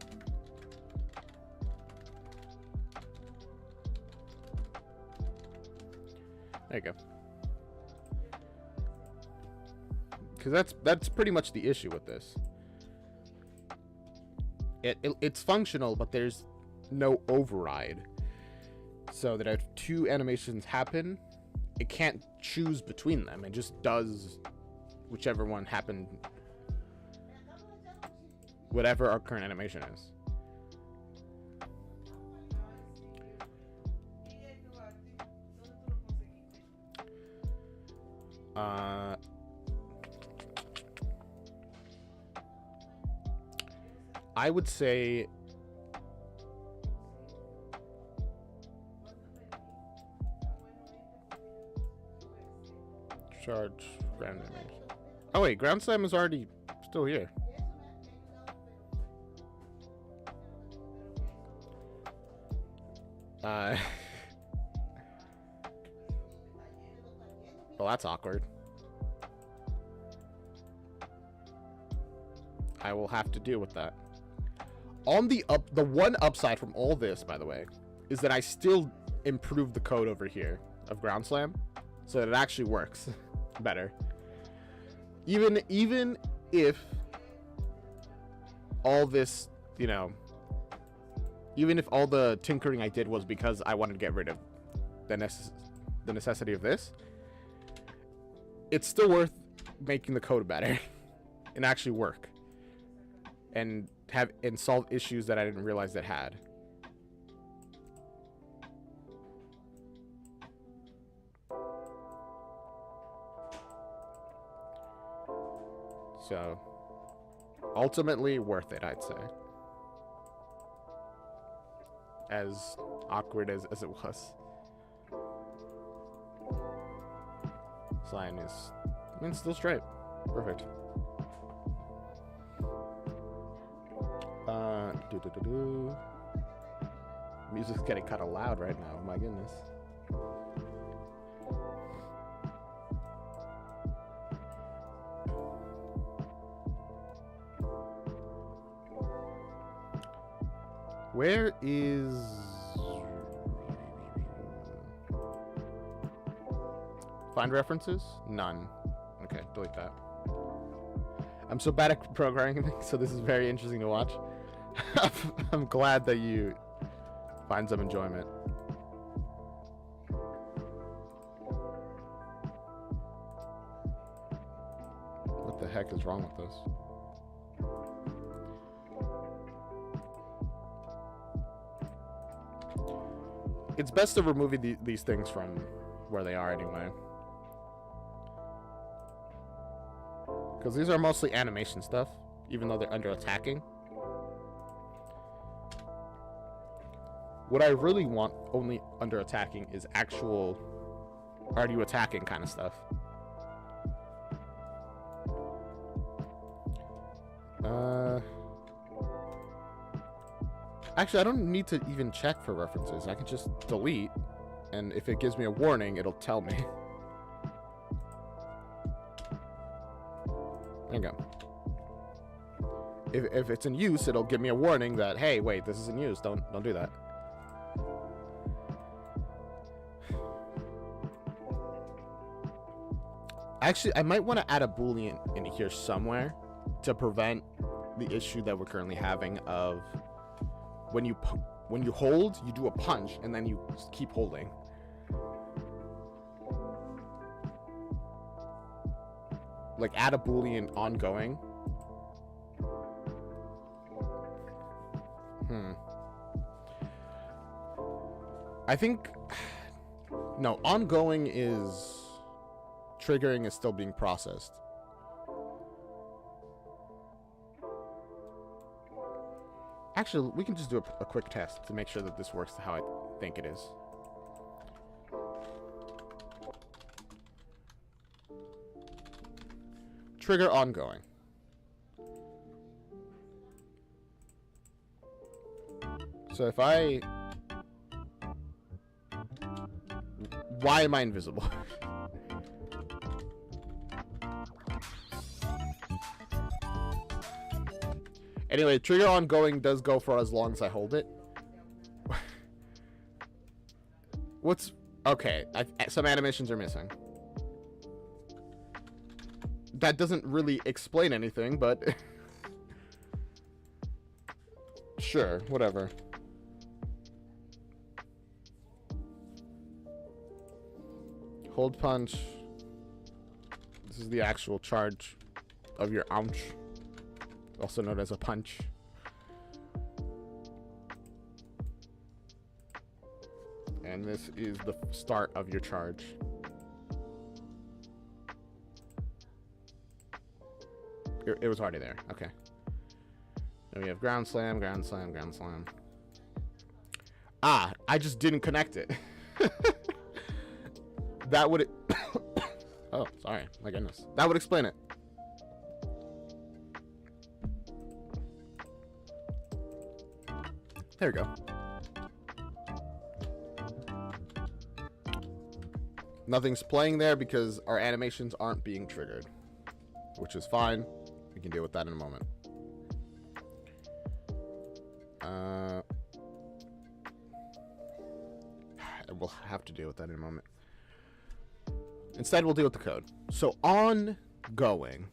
There you go. Because that's pretty much the issue with this. It's functional, but there's no override. So that if two animations happen, it can't choose between them. It just does whichever one happened. Whatever our current animation is. I would say charge ground animation. Oh wait, ground slam is already still here. Well, that's awkward. I will have to deal with that. On the one upside from all this, by the way, is that I still improved the code over here of ground slam, so that it actually works better. Even if all this, you know, even if all the tinkering I did was because I wanted to get rid of the necessity of this, it's still worth making the code better and actually work and solve issues that I didn't realize it had. So ultimately worth it, I'd say. As awkward as it was. This line is, I mean, still straight. Perfect. Music's getting kind of loud right now. My goodness. Where is... Find references? None. Okay, delete that. I'm so bad at programming, so this is very interesting to watch. I'm glad that you find some enjoyment. What the heck is wrong with this? It's best to remove these things from where they are anyway. Because these are mostly animation stuff, even though they're under attacking. What I really want only under attacking is actual are you attacking kind of stuff. Actually, I don't need to even check for references. I can just delete, and if it gives me a warning, it'll tell me. There you go. If it's in use, it'll give me a warning that, hey, wait, this is in use. Don't do that. Actually, I might want to add a boolean in here somewhere to prevent the issue that we're currently having of when you hold, you do a punch, and then you keep holding. Like, add a boolean ongoing. I think... No, ongoing is... Triggering is still being processed. Actually, we can just do a quick test to make sure that this works how I think it is. Trigger ongoing. So if I... Why am I invisible? Anyway, trigger ongoing does go for as long as I hold it. What's... Okay, some animations are missing. That doesn't really explain anything, but... Sure, whatever. Hold punch. This is the actual charge of your ouch. Also known as a punch. And this is the start of your charge. It was already there. Okay. Then we have ground slam, ground slam, ground slam. Ah, I just didn't connect it. That would... Oh, sorry. My goodness. That would explain it. There we go. Nothing's playing there because our animations aren't being triggered, which is fine. We can deal with that in a moment. We'll have to deal with that in a moment. Instead, we'll deal with the code. So, ongoing.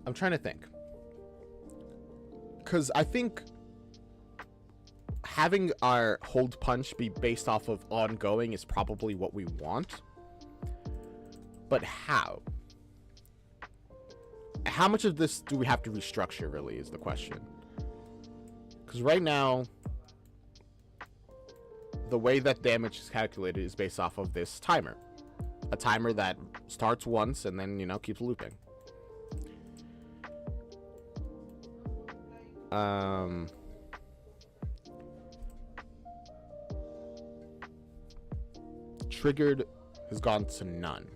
I'm trying to think. Because I think having our hold punch be based off of ongoing is probably what we want. But how? How much of this do we have to restructure, really, is the question. Because right now, the way that damage is calculated is based off of this timer. A timer that starts once and then, you know, keeps looping. Triggered has gone to none.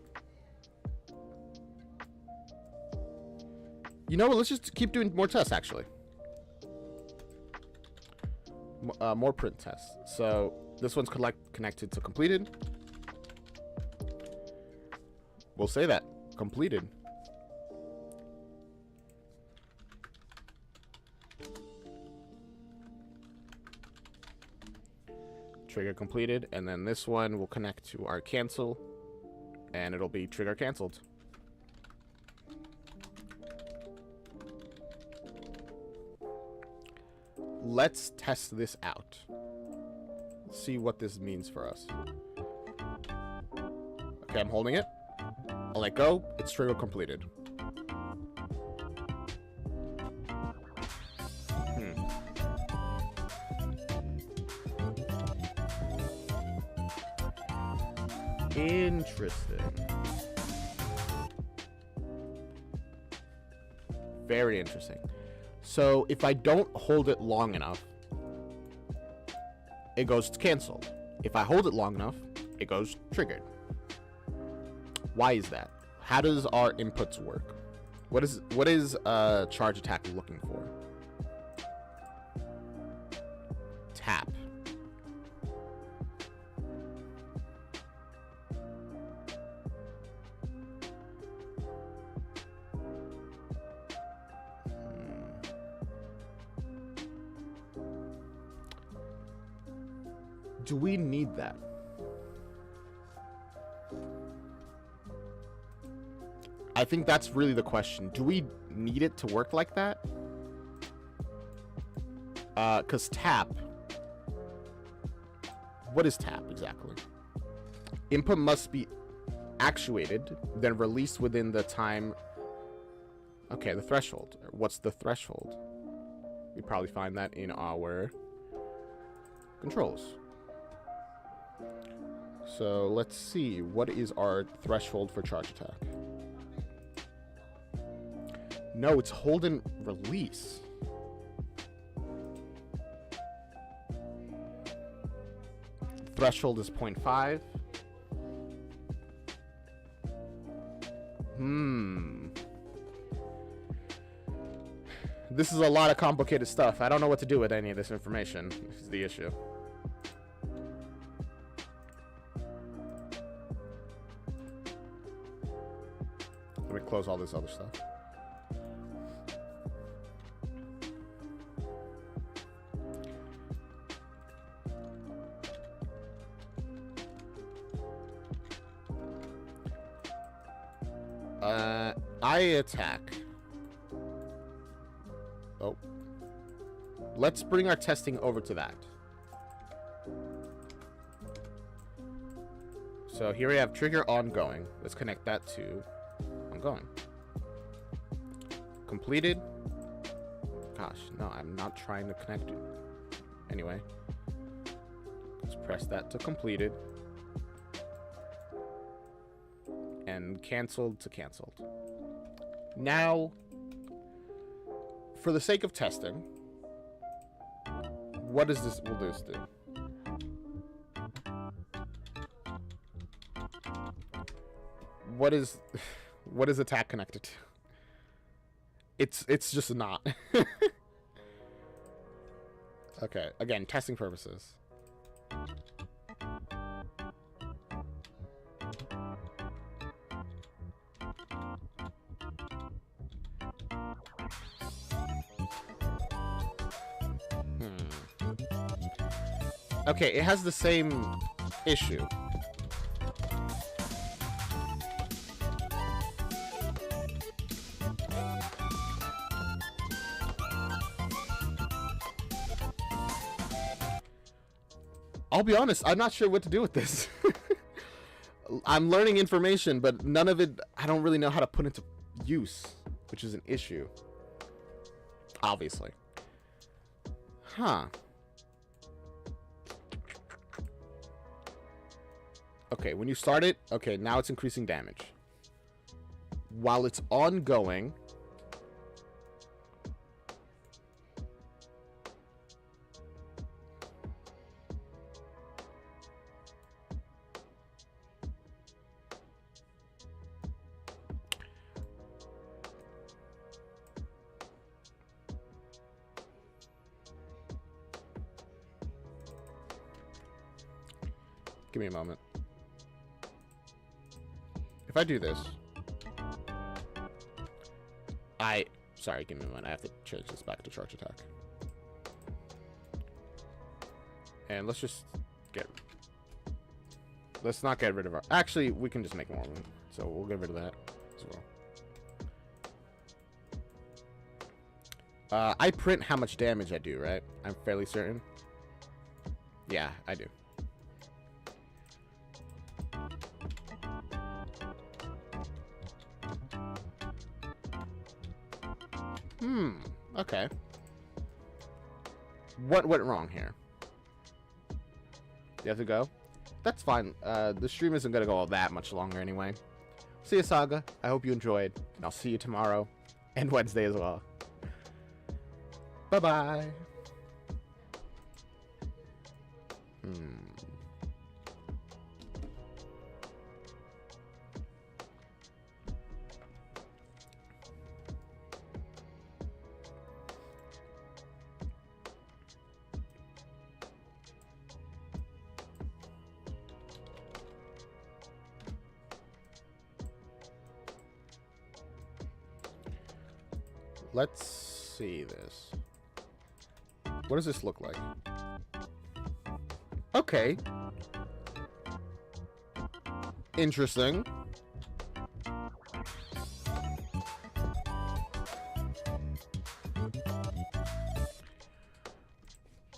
You know what? Let's just keep doing more tests, actually. more print tests. So this one's connected to completed. We'll say that completed. Trigger completed, and then this one will connect to our cancel, and it'll be trigger canceled. Let's test this out. See what this means for us. Okay, I'm holding it. I'll let go. It's trigger completed. Interesting. Very interesting. So if I don't hold it long enough, it goes canceled. If I hold it long enough, it goes triggered. Why is that? How does our inputs work? What is charge attack looking for? Tap. Do we need that? I think that's really the question. Do we need it to work like that? Because tap. What is tap exactly? Input must be actuated, then released within the time. Okay, the threshold. What's the threshold? We probably find that in our controls. So let's see, what is our threshold for charge attack? No, it's hold and release. Threshold is 0.5. This is a lot of complicated stuff. I don't know what to do with any of this information. This is the issue. Let me close all this other stuff. I attack. Oh. Let's bring our testing over to that. So here we have trigger ongoing. Let's connect that to ongoing. Completed. Gosh, no, I'm not trying to connect it. Anyway. Let's press that to completed. And canceled to canceled. Now, for the sake of testing, what does this will this do? What is attack connected to? It's just not. Okay, again, testing purposes. Okay, it has the same issue. I'll be honest, I'm not sure what to do with this. I'm learning information, but none of it, I don't really know how to put into use, which is an issue. Obviously. Huh. Okay, when you start it, okay, now it's increasing damage. While it's ongoing, Give me a moment. If I do this... Sorry, give me a moment. I have to change this back to charge attack. And let's just get... Let's not get rid of our... Actually, we can just make more of them. So we'll get rid of that as well. I print how much damage I do, right? I'm fairly certain. Yeah, I do. Okay. What went wrong here? You have to go? That's fine. The stream isn't going to go all that much longer anyway. See you, Saga. I hope you enjoyed. And I'll see you tomorrow. And Wednesday as well. Bye-bye. Let's see this. What does this look like? Okay. Interesting.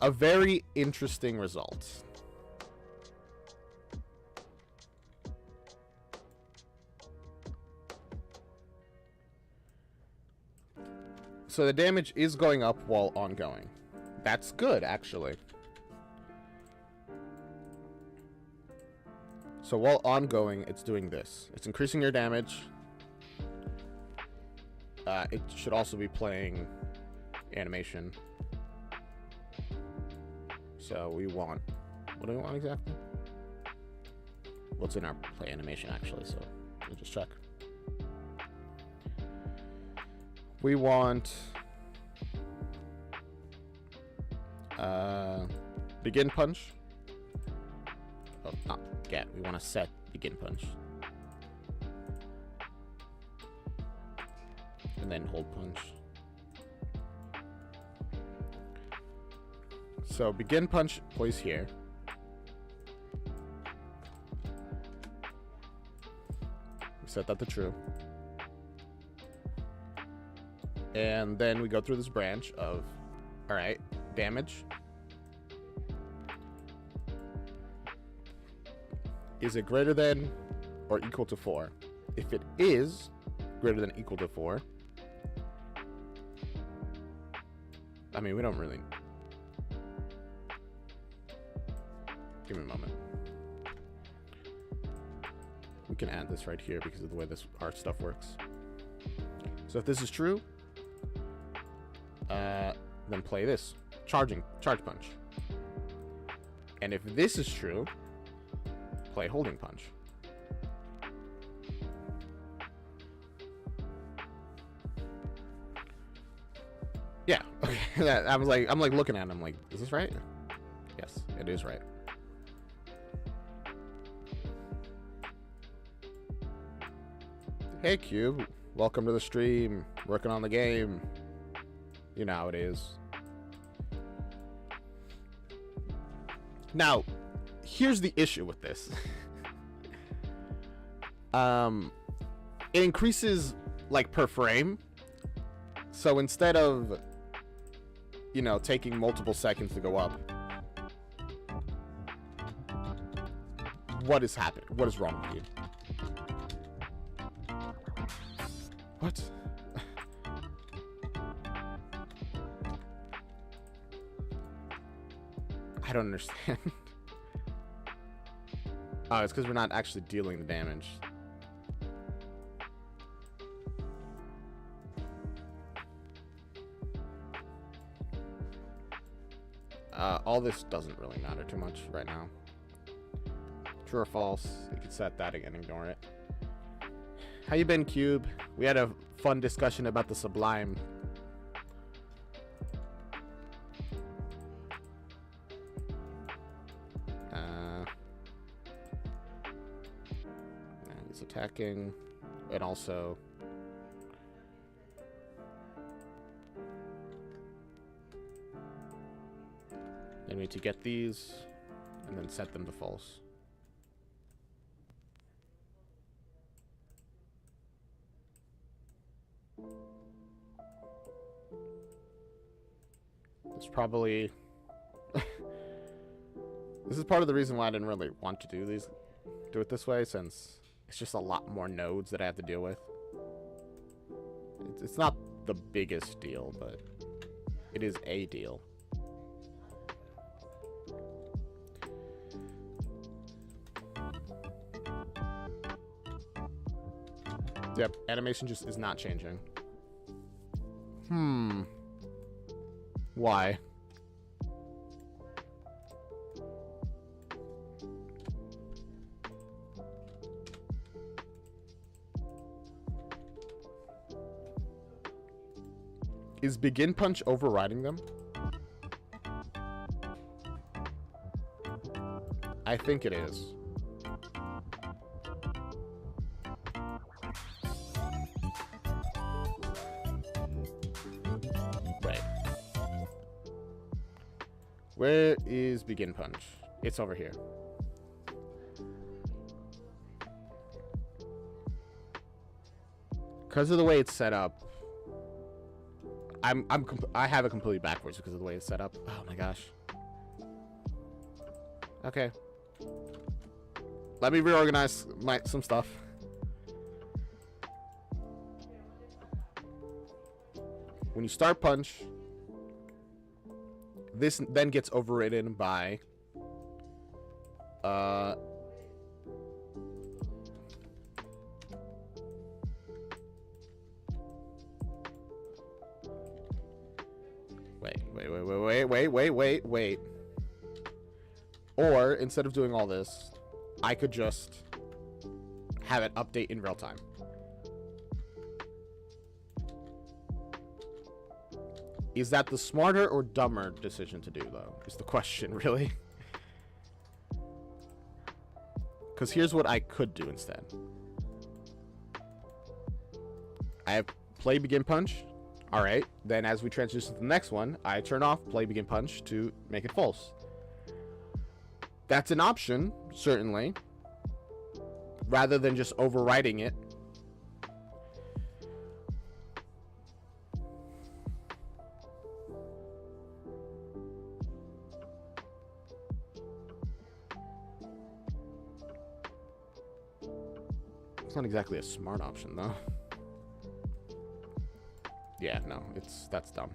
A very interesting result. So the damage is going up while ongoing. That's good, actually. So while ongoing, it's doing this. It's increasing your damage. It should also be playing animation. So we want... What do we want exactly? What's in our play animation, actually, so we'll just check. We want... begin punch. Oh, not get. We want to set begin punch. And then hold punch. So begin punch plays here. We set that to true. And then we go through this branch of, alright, damage. Is it greater than or equal to 4? If it is greater than or equal to 4, I mean, we don't really... Give me a moment. We can add this right here because of the way this art stuff works. So if this is true, then play this. Charge punch. And if this is true, play holding punch. Yeah, okay. I'm like looking at it, I'm like, is this right? Yes, it is right. Hey Cube, welcome to the stream. Working on the game. You know how it is. Now, here's the issue with this. It increases like per frame. So instead of, you know, taking multiple seconds to go up, what is happening? What is wrong with you? What? I don't understand. Oh, it's because we're not actually dealing the damage. All this doesn't really matter too much right now. True or false? You can set that again, ignore it. How you been, Cube? We had a fun discussion about the Sublime. it's attacking, and also then we need to get these and then set them to false. It's probably this is part of the reason why I didn't really want to do it this way, since it's just a lot more nodes that I have to deal with. It's not the biggest deal, but it is a deal. Yep, animation just is not changing. Why? Is Begin Punch overriding them? I think it is. Wait. Where is Begin Punch? It's over here. Because of the way it's set up, I have it completely backwards because of the way it's set up. Oh my gosh. Okay. Let me reorganize some stuff. When you start punch, this then gets overridden by wait. Or instead of doing all this, I could just have it update in real time. Is that the smarter or dumber decision to do, though? Is the question, really? Because here's what I could do instead. I have play Begin Punch. All right, then as we transition to the next one, I turn off play Begin Punch to make it false. That's an option, certainly, rather than just overriding it. It's not exactly a smart option, though. Yeah, no, that's dumb.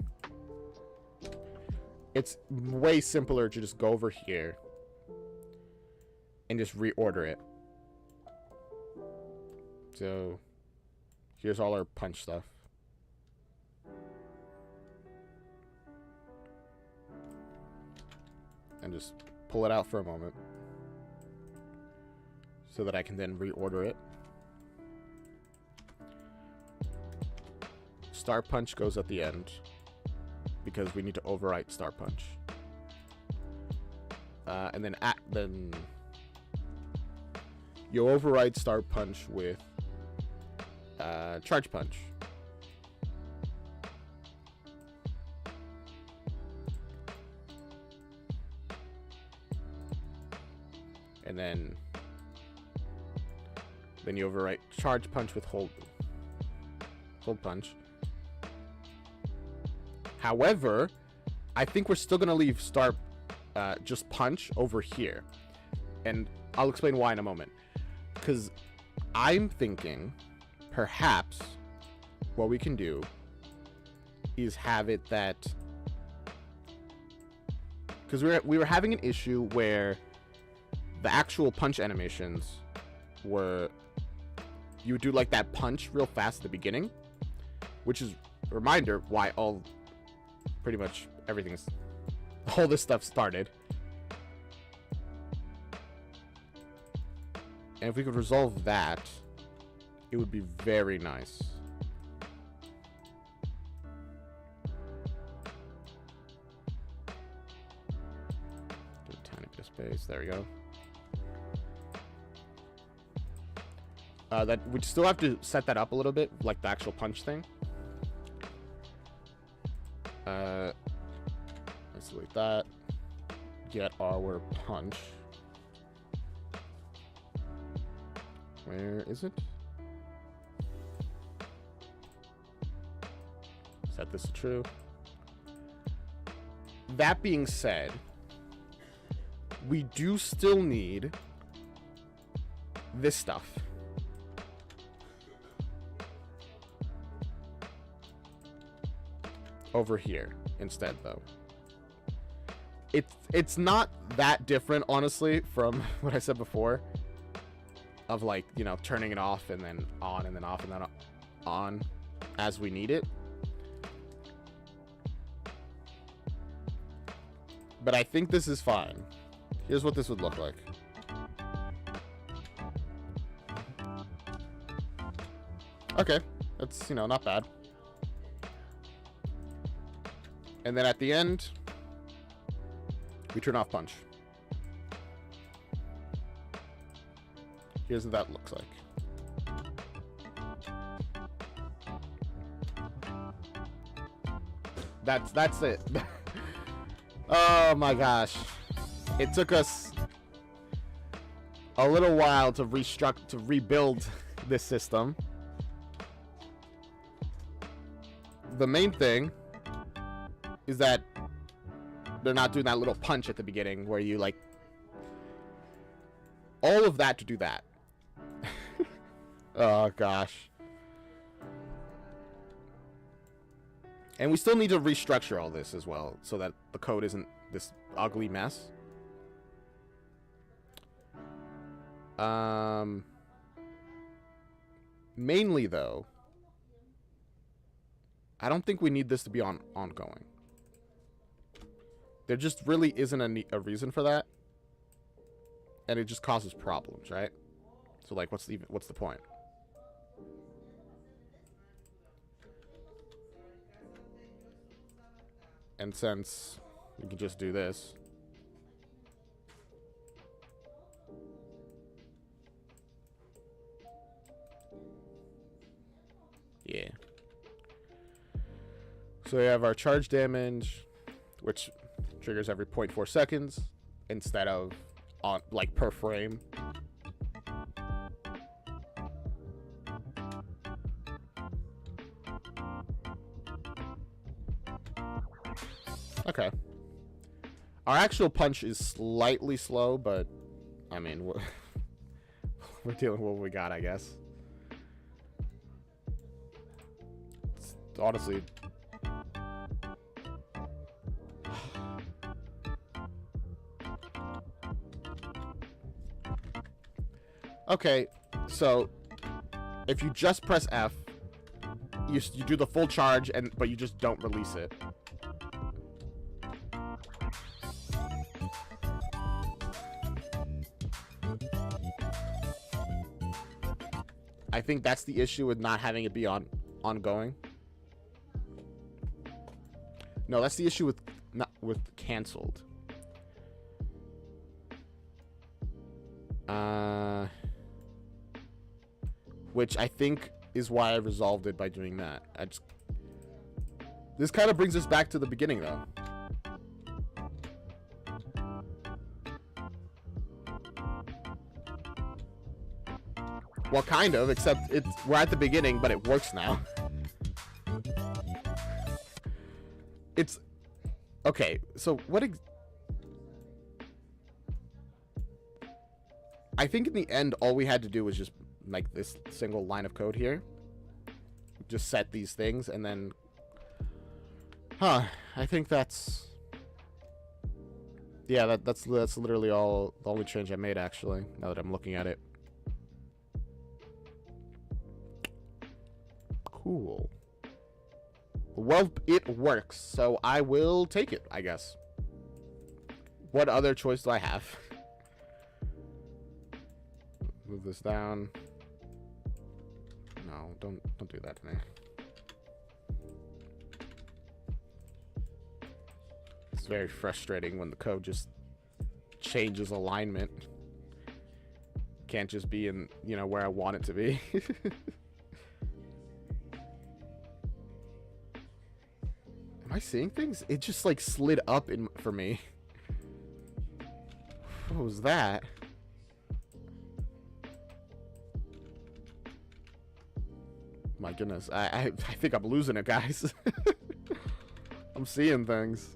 It's way simpler to just go over here and just reorder it. So here's all our punch stuff. And just pull it out for a moment so that I can then reorder it. Star Punch goes at the end because we need to overwrite Star Punch. And then you override Star Punch with Charge Punch. And then you overwrite Charge Punch with Hold Punch. However, I think we're still going to leave just Punch over here. And I'll explain why in a moment. Because I'm thinking perhaps what we can do is have it that... Because we were having an issue where the actual punch animations were... You would do like that punch real fast at the beginning. Which is a reminder why pretty much all this stuff started. And if we could resolve that, it would be very nice. Do a tiny bit of space. There we go. That we still have to set that up a little bit, like the actual punch thing. Let's delete that. Get our punch. Where is it? Set this to true. That being said, we do still need this stuff. Over here instead, though. It's not that different, honestly, from what I said before. Of, like, you know, turning it off and then on and then off and then on as we need it. But I think this is fine. Here's what this would look like. Okay, that's, you know, not bad. And then at the end, we turn off punch. Here's what that looks like. That's it. Oh my gosh. It took us a little while to rebuild this system. The main thing is that they're not doing that little punch at the beginning where you, like, all of that to do that. Oh gosh. And we still need to restructure all this as well so that the code isn't this ugly mess. Mainly though, I don't think we need this to be ongoing. There just really isn't a reason for that. And it just causes problems, right? So, like, what's the point? And since we can just do this. Yeah. So we have our charge damage, which triggers every 0.4 seconds instead of on, like, per frame. Okay. Our actual punch is slightly slow, but I mean, we're dealing with what we got, I guess. It's honestly. Okay, so if you just press F, you do the full charge, but you just don't release it. I think that's the issue with not having it be ongoing. No, that's the issue with canceled. Which I think is why I resolved it by doing that. This kind of brings us back to the beginning, though. Well, kind of, except we're at the beginning, but it works now. It's okay. So what? I think in the end, all we had to do was just like this single line of code here. Just set these things, and then, I think that's. Yeah, that's literally the only change I made, actually. Now that I'm looking at it. Cool. Well, it works, so I will take it, I guess. What other choice do I have? Move this down. No, don't do that to me. It's very frustrating when the code just changes alignment. can't just be in, you know, where I want it to be. Am I seeing things? It just like slid up in for me. What was that? My goodness, I think I'm losing it, guys. I'm seeing things.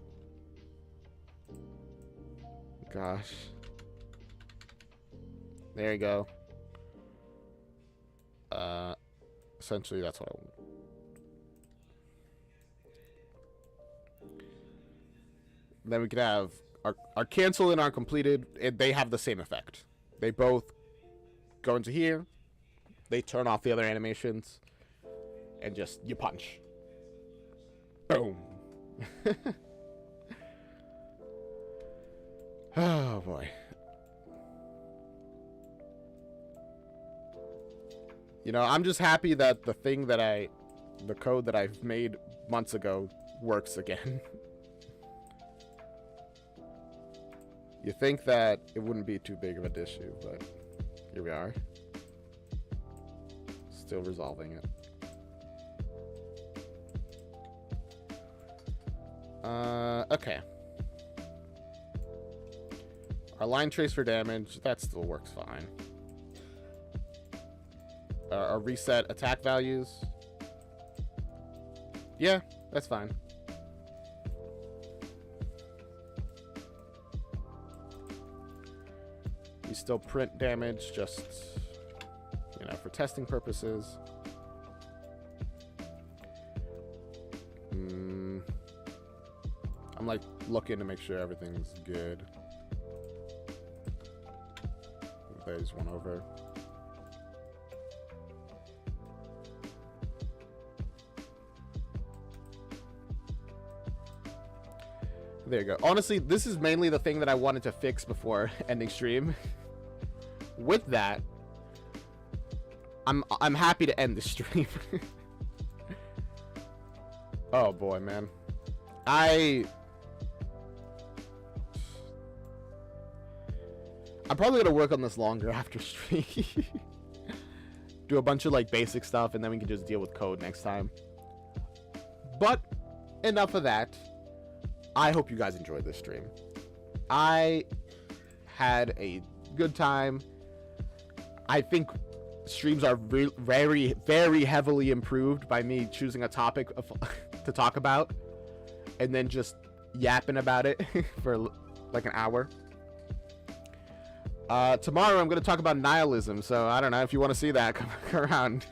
Gosh. There you go. Essentially, that's what I want. Then we could have our cancel and our completed. They have the same effect. They both go into here. They turn off the other animations. And just, you punch. Boom. Oh, boy. You know, I'm just happy that the thing that the code that I've made months ago works again. You think that it wouldn't be too big of an issue, but here we are. Still resolving it. Okay. Our line trace for damage, that still works fine. Our reset attack values. Yeah, that's fine. We still print damage, just, you know, for testing purposes. I'm like looking to make sure everything's good. There's one over. There you go. Honestly, this is mainly the thing that I wanted to fix before ending stream. With that, I'm happy to end the stream. Oh boy, man. I'm probably gonna work on this longer after stream. Do a bunch of like basic stuff, and then we can just deal with code next time. But enough of that. I hope you guys enjoyed this stream. I had a good time. I think streams are very, very heavily improved by me choosing a topic to talk about and then just yapping about it for like an hour. Tomorrow I'm going to talk about nihilism, so I don't know if you want to see that. Come around.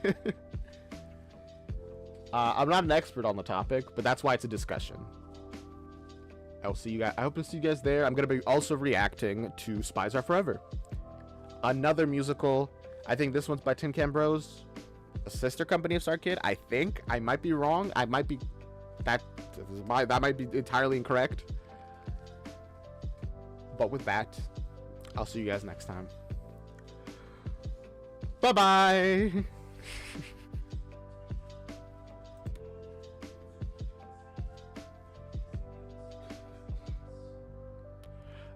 I'm not an expert on the topic, but that's why it's a discussion. I'll see you guys. I hope to see you guys there. I'm going to be also reacting to Spies Are Forever, another musical. I think this one's by Tin Can Bros, a sister company of Star Kid. I think. I might be wrong. I might be that might be entirely incorrect. But with that, I'll see you guys next time. Bye-bye.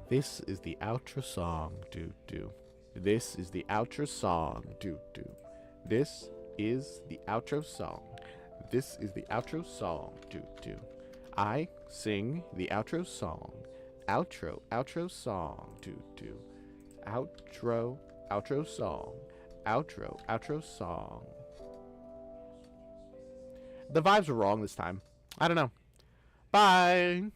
This is the outro song, do. This is the outro song, do. This is the outro song. This is the outro song, do. I sing the outro song. Outro song, do. Outro song. Outro song. The vibes were wrong this time. I don't know. Bye.